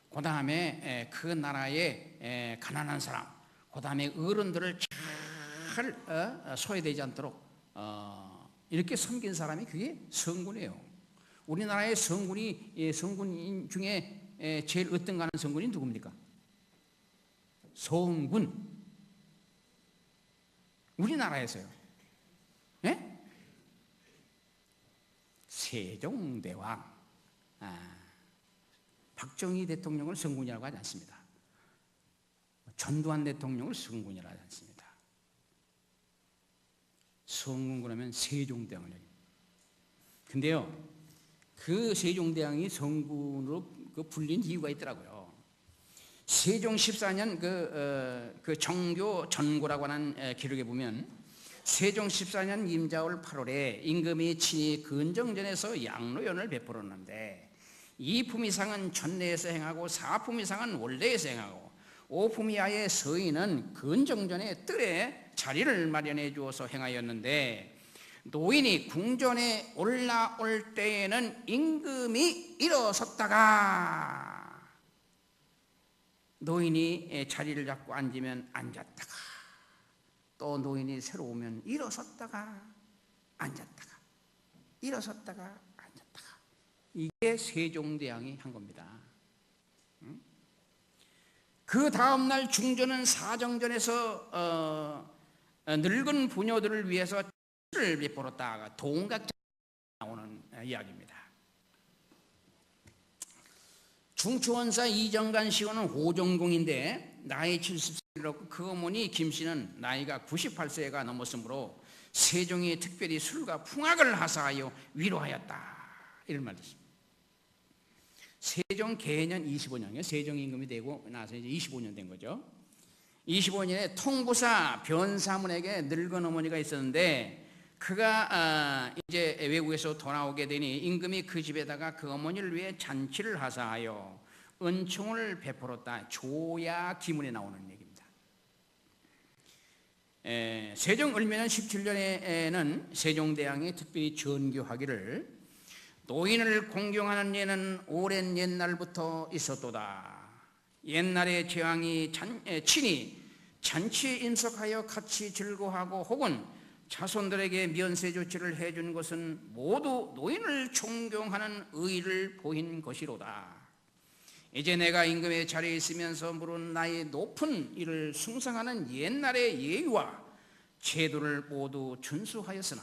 그 다음에 그 나라의 가난한 사람, 그 다음에 어른들을 잘 소외되지 않도록 이렇게 섬긴 사람이 그게 성군이에요. 우리나라의 성군인 중에 제일 으뜸가는 성군이 누굽니까? 성군. 우리나라에서요. 네? 세종대왕. 박정희 대통령을 성군이라고 하지 않습니다. 전두환 대통령을 성군이라고 하지 않습니다. 성군 그러면 세종대왕을 얘기합니다. 근데요, 그 세종대왕이 성군으로 불린 이유가 있더라고요. 세종 14년 그 정교 전고라고 하는 기록에 보면, 세종 14년 임자월 8월에 임금이 친히 근정전에서 양로연을 베풀었는데, 이품이상은 전내에서 행하고 사품이상은 원래에서 행하고, 오품이하의 서인은 근정전의 뜰에 자리를 마련해 주어서 행하였는데, 노인이 궁전에 올라올 때에는 임금이 일어섰다가, 노인이 자리를 잡고 앉으면 앉았다가, 또 노인이 새로 오면 일어섰다가 앉았다가, 일어섰다가 앉았다가, 이게 세종대왕이 한 겁니다. 그 다음날 중전은 사정전에서 늙은 부녀들을 위해서 를 베풀었다가 동각 나오는 이야기입니다. 중추원사 이정간 시호는 호정공인데 나이 70세였고, 그 어머니 김씨는 나이가 98세가 넘었으므로 세종이 특별히 술과 풍악을 하사하여 위로하였다. 이런 말이 있습니다. 세종 개년 25년이요. 세종 임금이 되고 나서 이제 25년 된 거죠. 25년에 통부사 변사문에게 늙은 어머니가 있었는데 그가 이제 외국에서 돌아오게 되니 임금이 그 집에다가 그 어머니를 위해 잔치를 하사하여 은총을 베풀었다. 조야 기문에 나오는 얘기입니다. 세종 을묘년 17년에는 세종대왕이 특별히 전교하기를 노인을 공경하는 예는 오랜 옛날부터 있었도다. 옛날에 제왕이 친히 잔치에 인석하여 같이 즐거워하고 혹은 자손들에게 면세 조치를 해준 것은 모두 노인을 존경하는 의의를 보인 것이로다. 이제 내가 임금의 자리에 있으면서 물은 나의 높은 이를 숭상하는 옛날의 예의와 제도를 모두 준수하였으나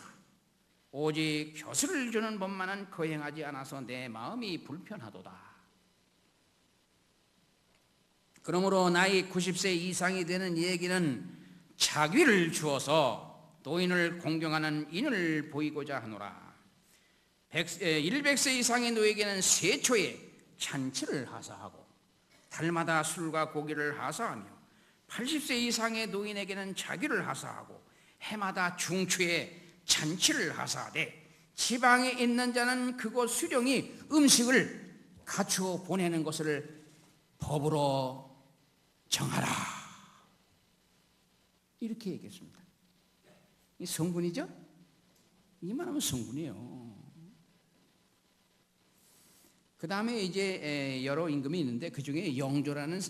오직 벼슬을 주는 법만은 거행하지 않아서 내 마음이 불편하도다. 그러므로 나이 90세 이상이 되는 얘기는 자귀를 주어서 노인을 공경하는 인을 보이고자 하노라. 100세 이상의 노에게는 세초에 잔치를 하사하고 달마다 술과 고기를 하사하며 80세 이상의 노인에게는 자귀를 하사하고 해마다 중추에 잔치를 하사하되 지방에 있는 자는 그곳 수령이 음식을 갖추어 보내는 것을 법으로 정하라. 이렇게 얘기했습니다. 이 성군이죠? 이만하면 성군이에요. 그 다음에 이제 여러 임금이 있는데 그 중에 영조라는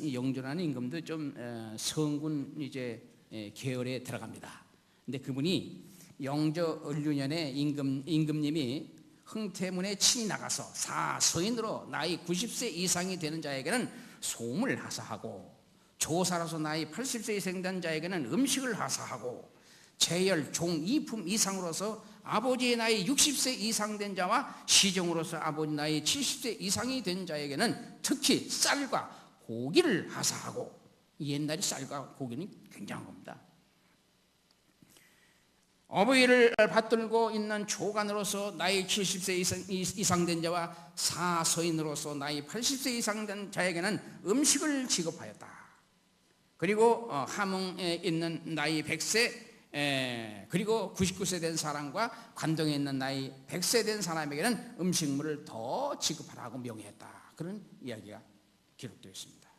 임금도 좀 성군 이제 계열에 들어갑니다. 근데 그분이 영조 을류년에 임금님이 흥태문에 친히 나가서 사서인으로 나이 90세 이상이 되는 자에게는 소음을 하사하고 조사로서 나이 80세 이상 된 자에게는 음식을 하사하고 제열 종이품 이상으로서 아버지의 나이 60세 이상 된 자와 시종으로서 아버지 나이 70세 이상이 된 자에게는 특히 쌀과 고기를 하사하고, 옛날에 쌀과 고기는 굉장한 겁니다. 어버이를 받들고 있는 조간으로서 나이 70세 이상 된 자와 사서인으로서 나이 80세 이상 된 자에게는 음식을 지급하였다. 그리고 함흥에 있는 나이 100세 그리고 99세 된 사람과 관동에 있는 나이 100세 된 사람에게는 음식물을 더 지급하라고 명했다. 그런 이야기가 기록되어 있습니다.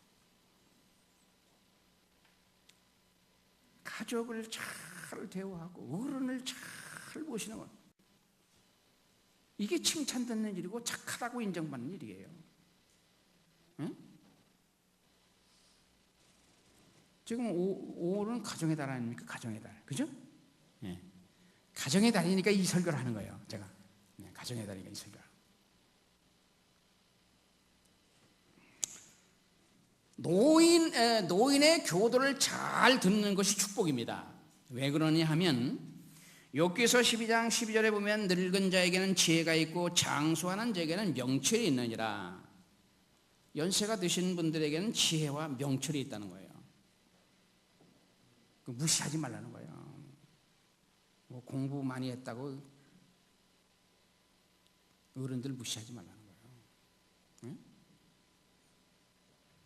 가족을 잘 대우하고 어른을 잘 모시는 것, 이게 칭찬받는 일이고 착하다고 인정받는 일이에요. 응? 지금 5월은 가정의 달 아닙니까? 가정의 달, 그죠? 네. 가정의 달이니까 이 설교를 하는 거예요. 제가 가정의 달이니까 이 설교를. 노인의 교도를 잘 듣는 것이 축복입니다. 왜 그러냐 하면 욥기서 12장 12절에 보면 늙은 자에게는 지혜가 있고 장수하는 자에게는 명철이 있느니라. 연세가 드신 분들에게는 지혜와 명철이 있다는 거예요. 무시하지 말라는 거예요. 뭐 공부 많이 했다고 어른들 무시하지 말라는 거예요. 응?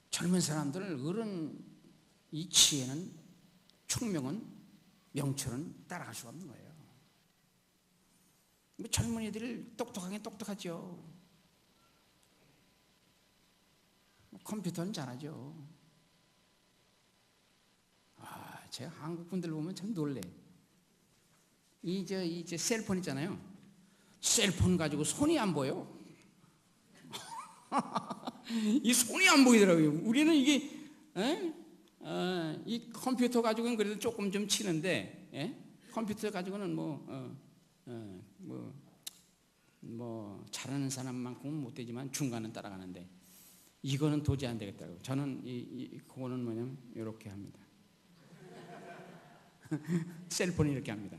젊은 사람들 어른 이 지혜는, 총명은, 명철은 따라갈 수가 없는 거예요. 뭐 젊은이들 똑똑하긴 똑똑하죠. 컴퓨터는 잘하죠. 제가 한국 분들 보면 참 놀래. 이제 셀폰 있잖아요. 셀폰 가지고 손이 안 보여. 이 손이 안 보이더라고요. 우리는 이게 이 컴퓨터 가지고는 그래도 조금 좀 치는데, 컴퓨터 가지고는 뭐 잘하는 사람만큼은 못 되지만 중간은 따라가는데 이거는 도저히 안 되겠다고. 저는 그거는 뭐냐면 이렇게 합니다. 셀폰이 이렇게 합니다.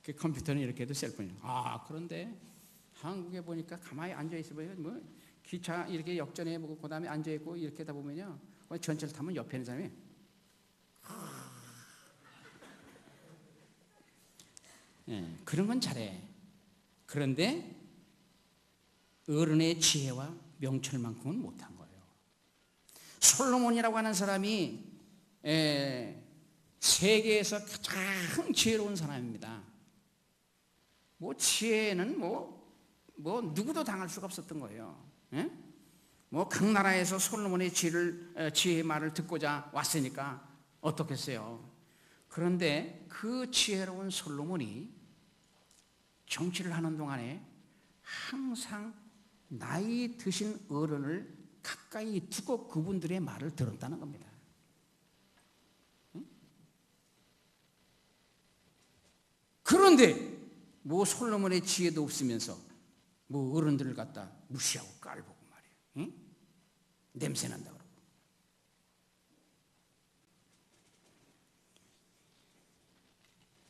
그 컴퓨터는 이렇게 해도 셀폰이에요. 그런데 한국에 보니까 가만히 앉아 있으면 뭐 기차 이렇게 역전해 보고 그다음에 앉아 있고 이렇게 하다 보면요, 전철 타면 옆에 있는 사람이 그런 건 잘해. 그런데 어른의 지혜와 명철만큼은 못한 거예요. 솔로몬이라고 하는 사람이 세계에서 가장 지혜로운 사람입니다. 뭐 지혜는 뭐 누구도 당할 수가 없었던 거예요. 뭐 각 나라에서 솔로몬의 지혜의 말을 듣고자 왔으니까 어떻겠어요. 그런데 그 지혜로운 솔로몬이 정치를 하는 동안에 항상 나이 드신 어른을 가까이 두고 그분들의 말을 들었다는 겁니다. 그런데 뭐 솔로몬의 지혜도 없으면서 뭐 어른들을 갖다 무시하고 깔보고 말이에요. 냄새 난다 그러고.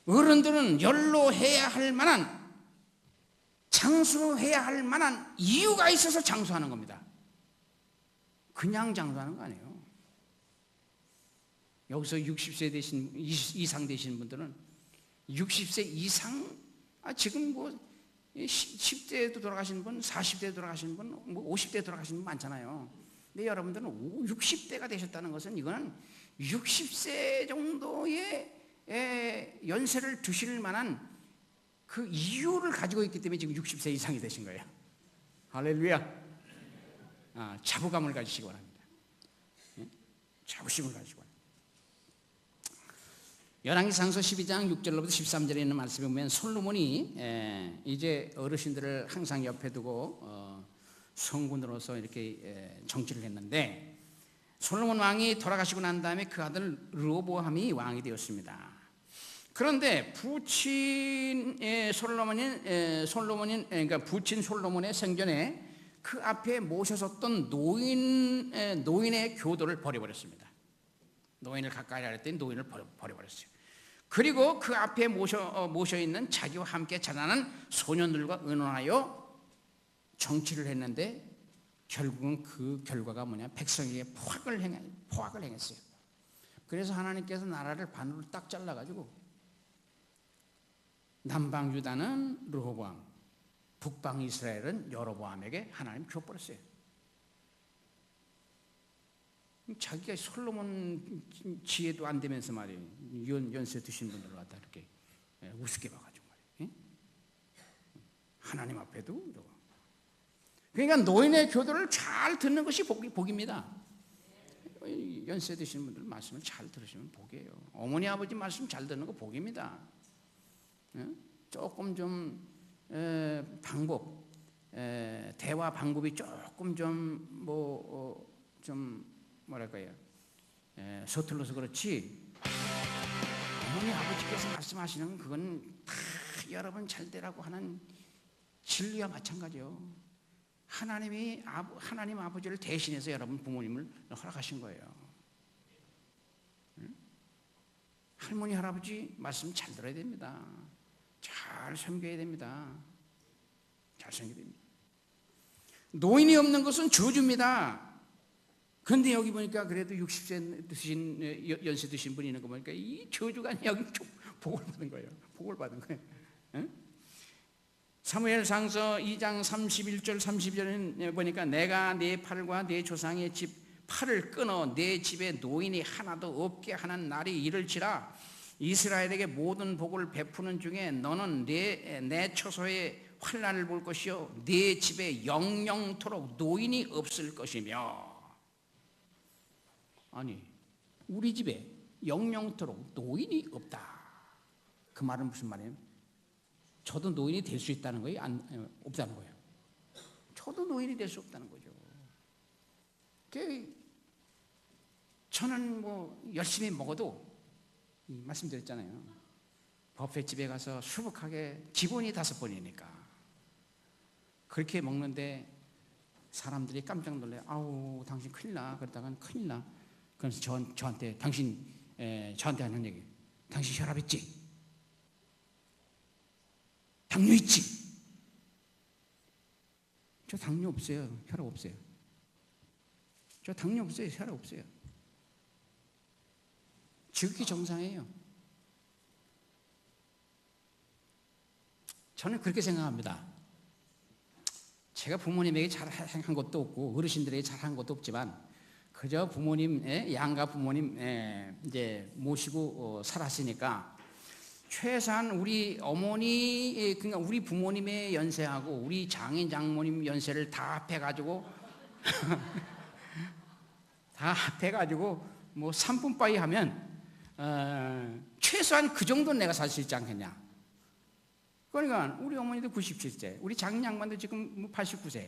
어른들은 연로해야 할 만한, 장수해야 할 만한 이유가 있어서 장수하는 겁니다. 그냥 장수하는 거 아니에요. 여기서 60세 이상 되신 분들은 60세 이상, 지금 뭐 10대에도 돌아가시는 분, 40대에 돌아가시는 분, 뭐 50대에 돌아가시는 분 많잖아요. 근데 여러분들은 60대가 되셨다는 것은 이거는 60세 정도의 연세를 두실 만한 그 이유를 가지고 있기 때문에 지금 60세 이상이 되신 거예요. 할렐루야. 자부감을 가지시기 바랍니다. 자부심을 가지고. 열왕기상서 12장 6절로부터 13절에 있는 말씀에 보면 솔로몬이 이제 어르신들을 항상 옆에 두고 성군으로서 이렇게 정치를 했는데, 솔로몬 왕이 돌아가시고 난 다음에 그 아들 르호보암이 왕이 되었습니다. 그런데 부친 그러니까 부친 솔로몬의 생전에 그 앞에 모셔섰던 노인의 교도를 버려버렸습니다. 노인을 가까이 하랬더니 노인을 버려버렸어요. 그리고 그 앞에 모셔 있는 자기와 함께 자라는 소년들과 의논하여 정치를 했는데, 결국은 그 결과가 뭐냐, 백성에게 포악을 행했어요. 그래서 하나님께서 나라를 반으로 딱 잘라가지고 남방 유다는 르호보암, 북방 이스라엘은 여로보암에게 하나님 줘버렸어요. 자기가 솔로몬 지혜도 안 되면서 말이에요. 연세 드신 분들을 갖다 이렇게 우습게 봐가지고 말이에요. 하나님 앞에도 이러고. 그러니까 노인의 교도를 잘 듣는 것이 복입니다. 연세 드신 분들 말씀을 잘 들으시면 복이에요. 어머니 아버지 말씀 잘 듣는 거 복입니다. 조금 좀 대화 방법이 조금 좀 뭐랄까요, 서툴러서 그렇지, 어머니 아버지께서 말씀하시는 그건 다 여러분 잘 되라고 하는 진리와 마찬가지요. 하나님 아버지를 대신해서 여러분 부모님을 허락하신 거예요. 할머니 할아버지 말씀 잘 들어야 됩니다. 잘 섬겨야 됩니다. 잘 섬겨야 됩니다. 노인이 없는 것은 저주입니다. 그런데 여기 보니까 그래도 60세 연세 드신 분이 있는 거 보니까 이 저주가 아니라 여기 복을 받은 거예요. 복을 받은 거예요. 사무엘상서 2장 31절 32절에 보니까 내가 내 팔과 내 조상의 집 팔을 끊어 내 집에 노인이 하나도 없게 하는 날이 이를지라. 이스라엘에게 모든 복을 베푸는 중에 너는 내 처소에 환난을 볼 것이요 내 집에 영영토록 노인이 없을 것이며. 아니, 우리 집에 영영토록 노인이 없다. 그 말은 무슨 말이에요? 저도 노인이 될 수 있다는 거예요? 없다는 거예요? 저도 노인이 될 수 없다는 거죠. 저는 뭐 열심히 먹어도, 말씀드렸잖아요, 뷔페집에 가서 수북하게 기본이 5번이니까 그렇게 먹는데 사람들이 깜짝 놀래요. 아우 당신 큰일 나. 그러다간 큰일 나. 그래서 저한테 저한테 하는 얘기, 당신 혈압 있지? 당뇨 있지? 저 당뇨 없어요. 혈압 없어요. 저 당뇨 없어요. 혈압 없어요. 지극히 정상이에요. 저는 그렇게 생각합니다. 제가 부모님에게 잘한 것도 없고 어르신들에게 잘한 것도 없지만 그저 부모님, 양가 부모님 이제 모시고 살았으니까 최소한 우리 어머니, 그러니까 우리 부모님의 연세하고 우리 장인 장모님 연세를 다 합해가지고 다 합해가지고 뭐 3분 빠이 하면 최소한 그 정도는 내가 살 수 있지 않겠냐. 그러니까 우리 어머니도 97세, 우리 장인 양반도 지금 뭐 89세,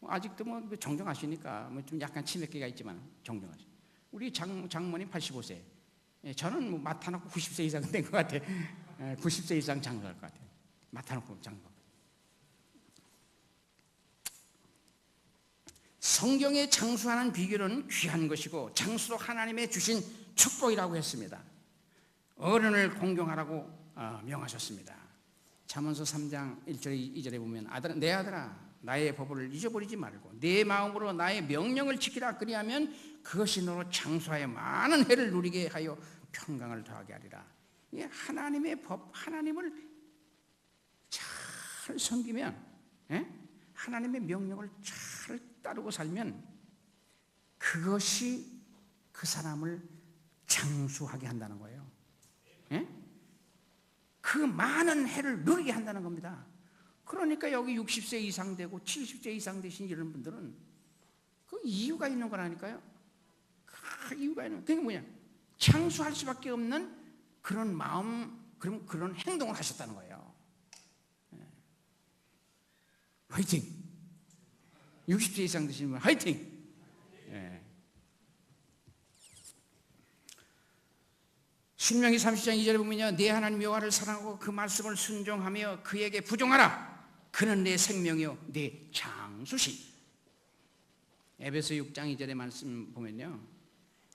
아직도 뭐 정정하시니까 뭐 좀 약간 치매기가 있지만 정정하시. 우리 장모님 85세, 저는 뭐 맡아놓고 90세 이상 된 것 같아. 90세 이상 장가갈 것 같아. 맡아놓고 장가. 성경에 장수하는 비결은 귀한 것이고 장수도 하나님의 주신 축복이라고 했습니다. 어른을 공경하라고 명하셨습니다. 잠언서 3장 1절 2절에 보면 내 아들아 나의 법을 잊어버리지 말고 내 마음으로 나의 명령을 지키라. 그리하면 그것이 너로 장수하여 많은 해를 누리게 하여 평강을 더하게 하리라. 하나님의 법, 하나님을 잘 섬기면, 하나님의 명령을 잘 따르고 살면 그것이 그 사람을 장수하게 한다는 거예요. 그 많은 해를 누리게 한다는 겁니다. 그러니까 여기 60세 이상 되고 70세 이상 되신 이런 분들은 그 이유가 있는 거라니까요. 그 이유가 있는, 그게 뭐냐? 장수할 수밖에 없는 그런 마음, 그런 행동을 하셨다는 거예요. 화이팅! 60세 이상 되시는 분 화이팅! 신명기 30장 2절에 보면요, 내 하나님 여호와를 사랑하고 그 말씀을 순종하며 그에게 부종하라. 그는 내 생명이요 내 장수시. 에베소 6장 2절의 말씀 보면요,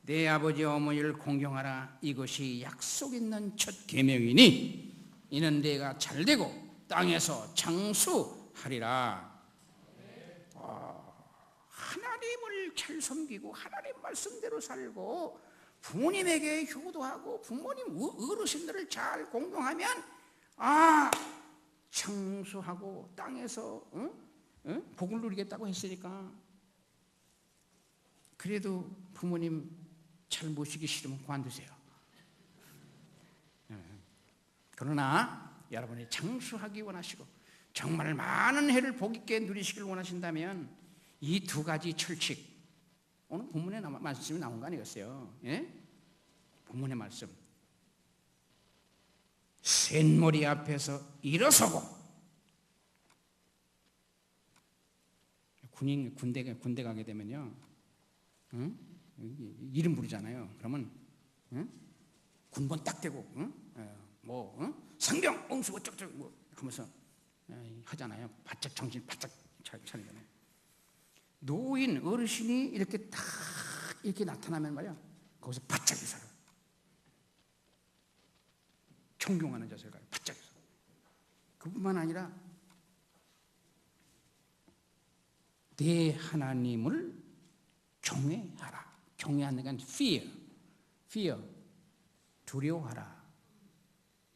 내 아버지 어머니를 공경하라. 이것이 약속 있는 첫 계명이니 이는 내가 잘되고 땅에서 장수하리라. 하나님을 잘 섬기고 하나님 말씀대로 살고 부모님에게 효도하고 부모님 어르신들을 잘 공경하면 장수하고 땅에서 복을 누리겠다고 했으니까. 그래도 부모님 잘 모시기 싫으면 그만두세요. 그러나 여러분이 장수하기 원하시고 정말 많은 해를 복 있게 누리시길 원하신다면 이 두 가지 철칙, 오늘 본문에 말씀이 나온 거 아니겠어요? 본문의 말씀. 센머리 앞에서 일어서고, 군대 가게 되면요, 이름 부르잖아요. 그러면 군번 딱 대고 상병 옹수 어쩌고저쩌고 뭐 하면서 하잖아요. 바짝 정신 바짝 차리잖아요. 노인 어르신이 이렇게 딱 이렇게 나타나면 말이야, 거기서 바짝 서요. 존경하는 자세를 가요. 바짝 서. 그뿐만 아니라 내 하나님을 경외하라. 경외하는 건 fear, 두려워하라.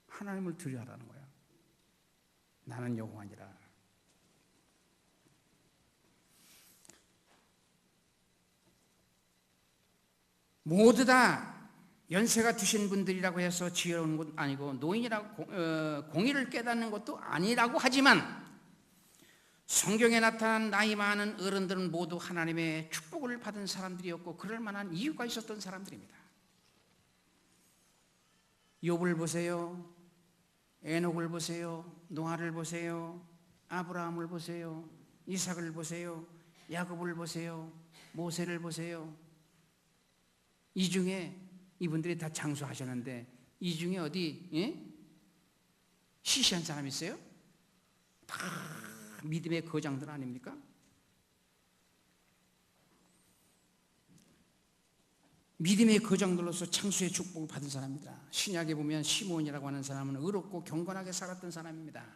하나님을 두려워하라는 거야. 나는 여호와니라. 모두 다 연세가 드신 분들이라고 해서 지혜로운 건 아니고 노인이라고 공의를 깨닫는 것도 아니라고 하지만 성경에 나타난 나이 많은 어른들은 모두 하나님의 축복을 받은 사람들이었고 그럴 만한 이유가 있었던 사람들입니다. 욥을 보세요. 에녹을 보세요. 노아를 보세요. 아브라함을 보세요. 이삭을 보세요. 야곱을 보세요. 모세를 보세요. 이 중에 이분들이 다 장수하셨는데 이 중에 어디 시시한 사람 있어요? 다 믿음의 거장들 아닙니까? 믿음의 거장들로서 창수의 축복을 받은 사람입니다. 신약에 보면 시몬이라고 하는 사람은 의롭고 경건하게 살았던 사람입니다.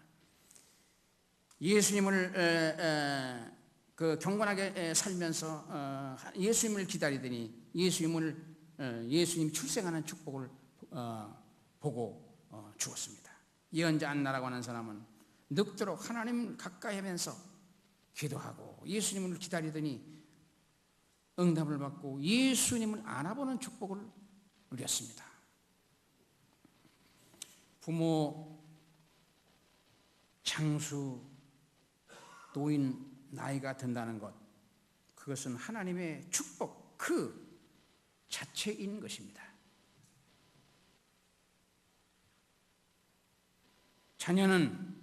예수님을 경건하게 살면서 예수님을 기다리더니 예수님 출생하는 축복을 보고 죽었습니다. 예언자 안나라고 하는 사람은 늙도록 하나님을 가까이 하면서 기도하고 예수님을 기다리더니 응답을 받고 예수님을 알아보는 축복을 누렸습니다. 부모, 장수, 노인 나이가 든다는 것, 그것은 하나님의 축복 그 자체인 것입니다. 자녀는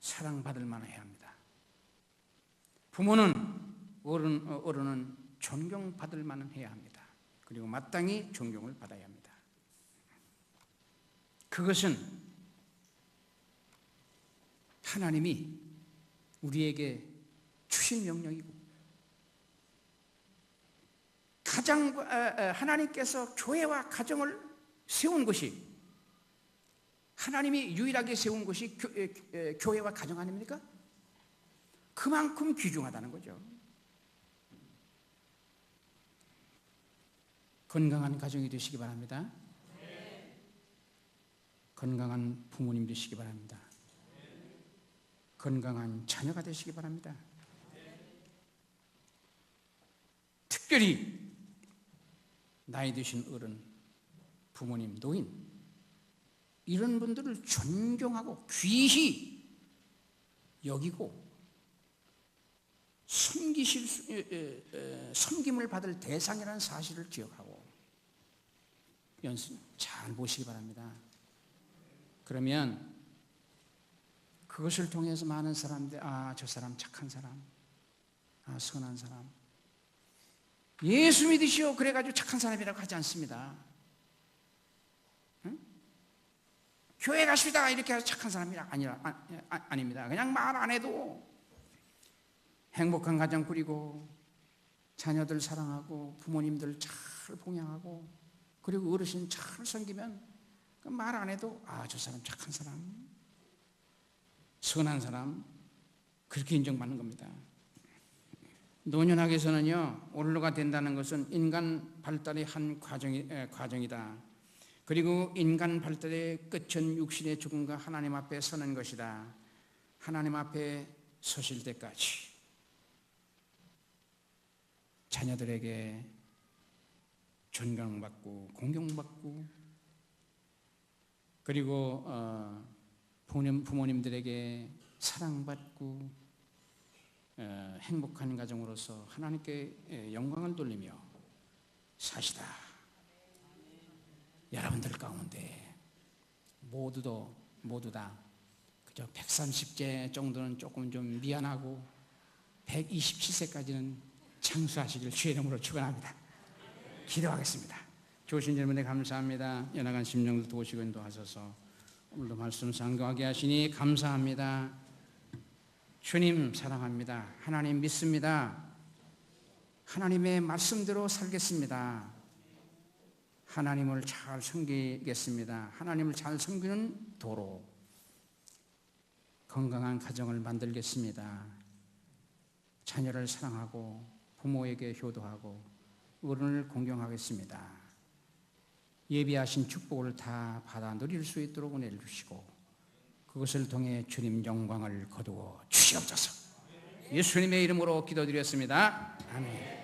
사랑받을 만해야 합니다. 부모는 어른은 존경받을 만해야 합니다. 그리고 마땅히 존경을 받아야 합니다. 그것은 하나님이 우리에게 주신 명령이고 하나님께서 교회와 가정을 세운 것이 하나님이 유일하게 세운 것이 교회와 가정 아닙니까? 그만큼 귀중하다는 거죠. 건강한 가정이 되시기 바랍니다. 건강한 부모님 되시기 바랍니다. 건강한 자녀가 되시기 바랍니다. 특별히 나이 드신 어른, 부모님, 노인 이런 분들을 존경하고 귀히 여기고 섬김을 받을 대상이라는 사실을 기억하고 연습 잘 보시기 바랍니다. 그러면 그것을 통해서 많은 사람들, 저 사람 착한 사람, 선한 사람, 예수 믿으시오 그래가지고 착한 사람이라고 하지 않습니다. 응? 교회 가십니다 이렇게 해서 착한 사람이 아닙니다. 그냥 말 안 해도 행복한 가정 꾸리고 자녀들 사랑하고 부모님들 잘 봉양하고 그리고 어르신 잘 섬기면 말 안 해도 저 사람 착한 사람, 선한 사람 그렇게 인정받는 겁니다. 노년학에서는요, 올로가 된다는 것은 인간 발달의 한 과정이다. 그리고 인간 발달의 끝은 육신의 죽음과 하나님 앞에 서는 것이다. 하나님 앞에 서실 때까지 자녀들에게 존경받고 공경받고 그리고 부모님들에게 사랑받고 행복한 가정으로서 하나님께 영광을 돌리며 사시다. 여러분들 가운데 모두 다 그저 130세 정도는 조금 좀 미안하고 127세까지는 장수하시길 주의 이름으로 축원합니다. 기도하겠습니다. 좋으신 질문에 감사합니다. 연약한 심령들 도우시고 인도하셔서 오늘도 말씀 상고하게 하시니 감사합니다. 주님 사랑합니다. 하나님 믿습니다. 하나님의 말씀대로 살겠습니다. 하나님을 잘 섬기겠습니다. 하나님을 잘 섬기는 도로 건강한 가정을 만들겠습니다. 자녀를 사랑하고 부모에게 효도하고 어른을 공경하겠습니다. 예비하신 축복을 다 받아 누릴 수 있도록 은혜를 주시고 그것을 통해 주님 영광을 거두어 주시옵소서. 예수님의 이름으로 기도드렸습니다. 아멘.